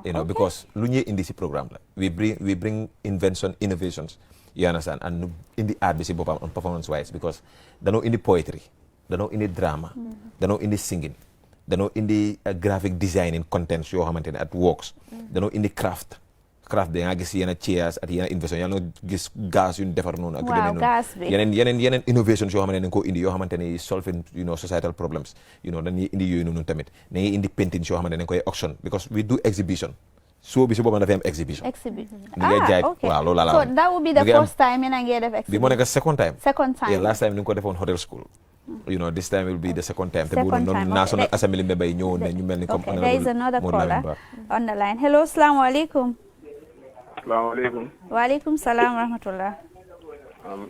Speaker 4: You know because lu ñuy indi si programme la we bring innovations you understand and indi art bi si boppam on performance wise because danoo indi poetry danoo indi drama danoo indi singing danoo indi graphic designing contents yoo xamante ne at works danoo indi craft da nga gis yenn chairs at yenn innovation yaa ngi gis gaz yu ñu defar noonu ak yeneen innovations yoo xamante ne dañ koo indi yoo xamante ne solving you know societal problems you know dañuy indi yooyu noonu tamit dañuy indi paintings yoo xamante ne dañ koy auction because we do exhibition so bi si boobu dafa am exhibition ni ngay jaay waaw loolu la
Speaker 1: so that would be the first time yéen a ngi def exhibition
Speaker 4: bi moo nekk second time
Speaker 1: last
Speaker 4: time ni nga ko defoon hotel school you know this time will be the second time te bu noonu National Assembly member yi ñëwoon ne ñu mel ni comme
Speaker 1: there is another caller on the line hello assalamu alaikum.
Speaker 6: Assalamualaikum.
Speaker 1: Waalaikum salam rahmatullah.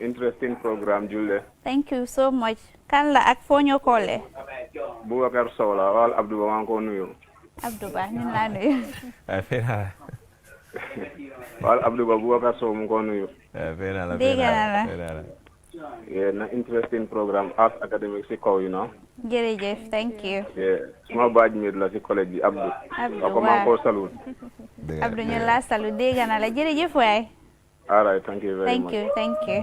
Speaker 6: Interesting program Julde.
Speaker 1: Thank you so much. Kan la ak foo ñoo koole.
Speaker 6: Boubacar Sow la wal Abdou Ba maa ngi ko nuyu.
Speaker 1: Abdou Ba ñu la nuyu.
Speaker 6: wal Abdou Ba Boubacar Sow mu ko nuyu.
Speaker 1: Dégg naa la.
Speaker 6: Yeah, na interesting program Arts Academic si kaw you know.
Speaker 1: Jërëjëf thank you.
Speaker 6: Yeah, suma baaj mi la si collège bi Abdou.
Speaker 1: Abdou
Speaker 6: maa ko salute.
Speaker 1: Abdou ñu la salu dégg naa la jërëjëf waay.
Speaker 6: All right, thank you very much.
Speaker 1: Thank you.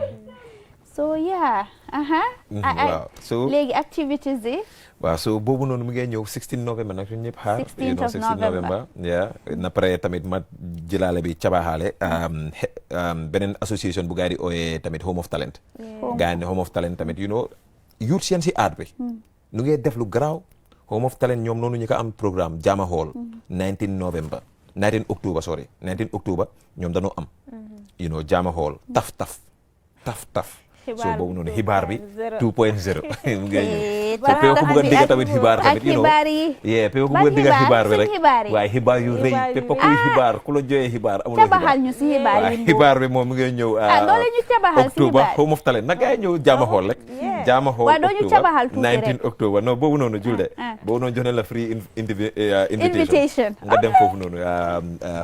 Speaker 1: So yeah,
Speaker 2: waaw so
Speaker 1: léegi activities yi.
Speaker 2: waaw so boobu noonu mu ngi ñëw 16 November nag ñun ñëpp xaar.
Speaker 1: 16 November
Speaker 2: na pare tamit ma jëlaale bi cabaxaale beneen association bu gaa yi di ooyee tamit Home of Talent. gaa yi ne Home of Talent tamit youth seen si aat bi. nu ngee def lu garaaw Home of Talent ñoom noonu ñu ko am programme Jama Hall 19 October ñoom dañoo am. Jama Hall taf. So boobu noonu xibaar bi 2.0 mu ngi ñëw so pew ko bëgg a dégg tamit xibaar tamit pew ko bëgg a dégg xibaar bi rek waaye xibaar yu rëy pépp kuy xibaar ku la jooyee xibaar amuloo
Speaker 1: cabaxal ñu si xibaar yi
Speaker 2: xibaar bi moom mu ngi ñëw
Speaker 1: doole ñu cabaxal si
Speaker 2: October
Speaker 1: xibaar
Speaker 2: Home of Talent nag ay ñëw Jama Hall rek Jama Hall
Speaker 1: waaw doo ñu cabaxal tuuti rek
Speaker 2: 19 October non boobu noonu julde boobu noonu jox na la free invitation nga dem foofu noonu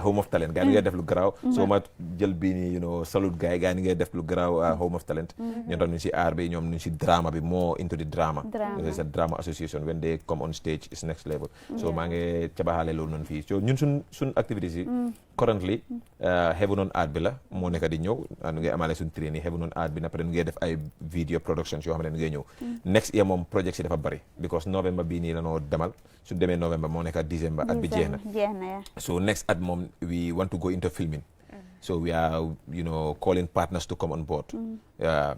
Speaker 2: Home of Talent gaa yi ngay def lu garaaw soo ma jël bii nii salute gaa yi ngay def lu garaaw Home of Talent ñoo tax ñu si aar bi ñoom ñu si drama bi more into the drama. It's a drama association when they come on stage is next level. So maa ngi cabaxaale loolu noonu fii so ñun suñ activities yi currently Heaven on Art bi la moo nekk di ñëw nu ngay amaale suñ training Heaven on Art bi après nu ngay def ay video productions yoo xam ne nu ngay ñëw next year moom project si dafa bari because November bii nii la noo demal suñ demee November moo nekk December at bi jeex na so next at moom we want to go into filming. So we are, calling partners to come on board.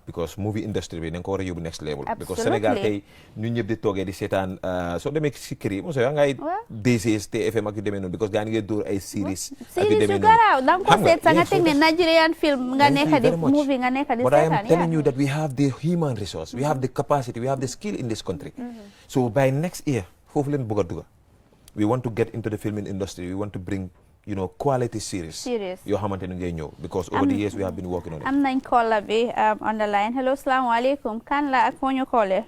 Speaker 2: Because movie industry bi dañ ko war a yóbbu next level. Because Sénégal tey ñun ñëpp di toogee di seetaan soo demee si kër yi mos a ngay DCS TFM ak yu demee noonu because gaa ngi dóor ay series. ak yu demee noonu
Speaker 1: garaaw da nga ko seet sa nga teg ne Nigerian film nga nekk di movie nga nekk di seetaan.
Speaker 2: But I am telling you that we have the human resource, we have the capacity, we have the skill in this country. So by next year foofu leen bëgg a duga. We want to get into the filming industry. We want to bring quality series. Yoo xamante ni ngay ñëw because over the years we have been working on it.
Speaker 1: am nañ caller bi on the line. Hello, salaamaaleykum. Kan la ak foo ñu callee?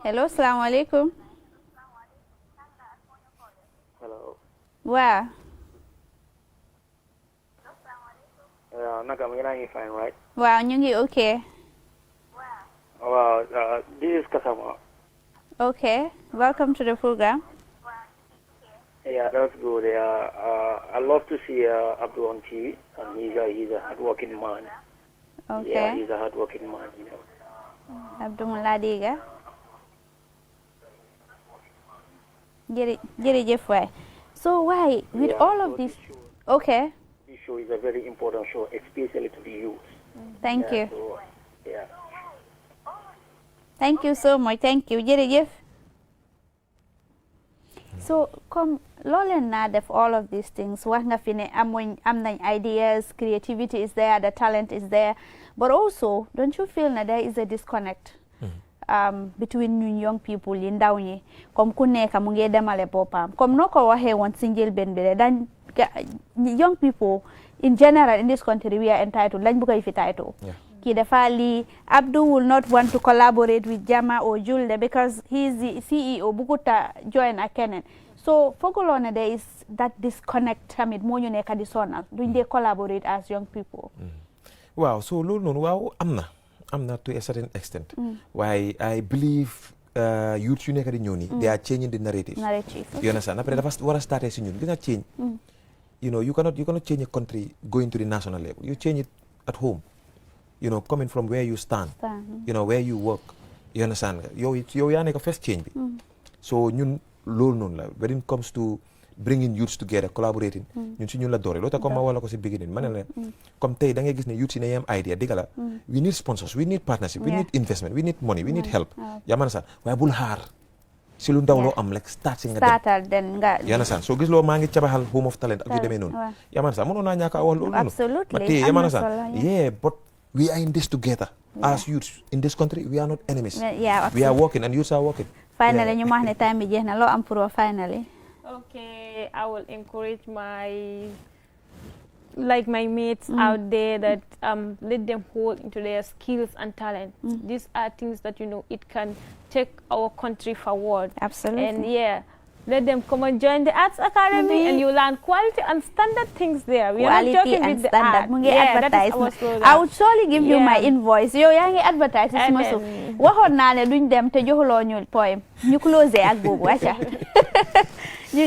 Speaker 1: Hello, salaamaaleykum.
Speaker 6: Hello.
Speaker 1: Waaw.
Speaker 6: Naka mu ngi fine, right?
Speaker 1: Waaw ñu ngi okay.
Speaker 6: Wow, this is Kasama.
Speaker 1: Okay, welcome to the program.
Speaker 6: Yeah, that's good. I love to see Abdul on TV, and he's a hardworking man.
Speaker 1: Okay.
Speaker 6: Yeah, he's a hardworking man,
Speaker 1: Abdul Muladiga. Jërëjëf waay. So why with all of this? Okay.
Speaker 6: This show is a very important show, especially to the youth.
Speaker 1: Thank you.
Speaker 6: So, yeah.
Speaker 1: Thank you so much. Thank you. Jërëjëf. So comme looleen naa def all of these things wax nga fi ne am nañ ideas, creativity is there, the talent is there, but also don't you feel that there is a disconnect between ñun young people yi ndaw ñi comme ku nekk mu ngi demale boppam comme noo ko waxee woon si njëlbeen bi de dañ young people in general in this country we are entitled lañ bëgg fi title kii dafa lii Abdul will not want to collaborate with Jama or Julde because he is the CEO buguta join ak keneen so fooguloo ne there is that disconnect tamit moo ñu nekk di sonal duñ dee collaborate as young people.
Speaker 2: Waaw so loolu noonu waaw am na to a certain extent. waaye I believe youth yu nekk di ñëw nii they are changing the narrative. You understand après dafa war a starté si ñun gis nga change. You cannot change a country going to the national level you change it at home. Coming from where you stand, where you work, you understand? Yow yaa nekk first change bi. So ñun loolu noonu la when it comes to bringing youths together collaborating ñun si ñun la doore loolu tax comme ma wala ko si beginning ma ne la comme tey da ngay gis ne youths yi ne yam idea dëgg la we need sponsors we need partnership we need investment we need money we need help yaa man sax waaye bul xaar si lu ndaw loo am like start si nga dem yaa na san soo gis loo maa ngi cabaxal Home of Talent ak yu demee noonu yaa man sax mënoon naa ñàkk a wax loolu noonu ma tey yaa man sax but we are in this together as youths in this country we are not enemies we are working and youths are working.
Speaker 1: Finally ñu wax ne time bi jeex na loo am pour finally.
Speaker 3: Okay, I will encourage my mates out there that let them hold into their skills and talent. These are things that it can take our country forward.
Speaker 1: Absolutely.
Speaker 3: And let them come and join the Arts Academy and you learn quality and standard things there. We are not joking with the art. That is our slogan.
Speaker 1: I would surely give you my invoice. Yo yaa ngi advertise suma so waxoon naa ne duñ dem te joxuloo ñu poem ñu close ak boobu acca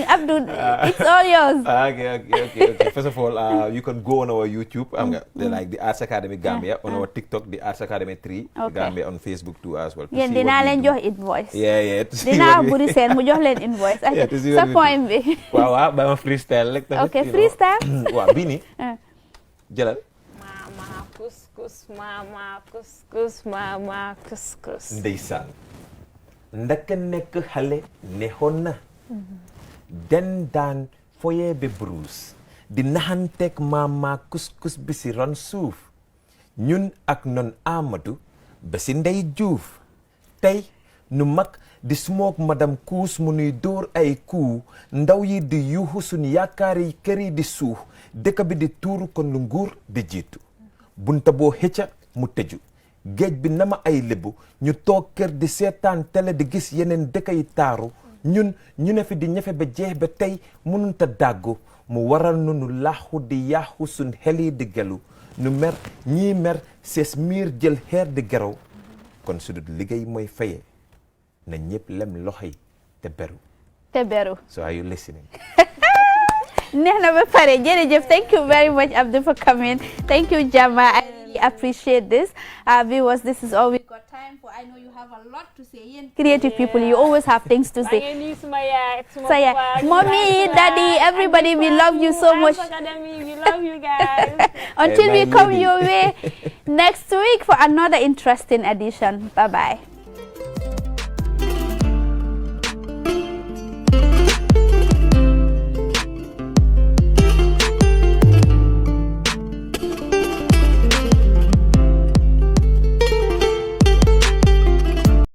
Speaker 1: Abdou, it's all yours.
Speaker 2: Okay. First of all, you can go on our YouTube, like the Arts Academy Gambia, on our TikTok, the Arts Academy 3 Gambia, on Facebook too as well.
Speaker 1: Yéen dinaa leen jox invoice.
Speaker 2: Yeah.
Speaker 1: Dinaa buri seen mu jox leen invoice. Sa point bi.
Speaker 2: Waaw ba ma freestyle rek tamit.
Speaker 1: Okay, freestyle.
Speaker 2: Waaw bii nii. Jëlal.
Speaker 3: Mama couscous, mama couscous.
Speaker 2: Ndeysaan. Ndaka nekk xale neexoon na. Den daan foye be bruce. Di naxanteeg mama couscous bi si ron suuf. Ñun ak non Amadou ba si Ndey Juuf. Tey nu mag di smoke madame Kuus mu nuy dóor ay kuu. Ndaw yi di yuuxu suñu yaakaar yi kër yi di suux. Dëkk bi di tuuru kon lu nguur di jiitu. Bunta boo xëcca mu tëju. Géej bi nama ay lébu ñu toog kër di seetaan télé di gis yeneen dëkk yi taaru ñun ñu ne fi di ñefe ba jeex ba tey mënunta dàggu mu waral nu laaxu di yaaxu suñ xel yi di gelu nu mer ñii mer sees miir jël xeer di geraw kon su dut liggéey mooy faye na ñëpp lem loxo yi te beru so are you listening?
Speaker 1: Neex na ba pare jërëjëf, thank you very much Abdou for coming. Thank you Jama, I really appreciate this. Viewers, this is all we got time for. I know you have a lot to say. Yen creative people, you always have things to say. So yeah, mommy, daddy, everybody, we love you so much.
Speaker 3: Academy, we love you guys.
Speaker 1: Until we come your way next week for another interesting edition. Bye bye.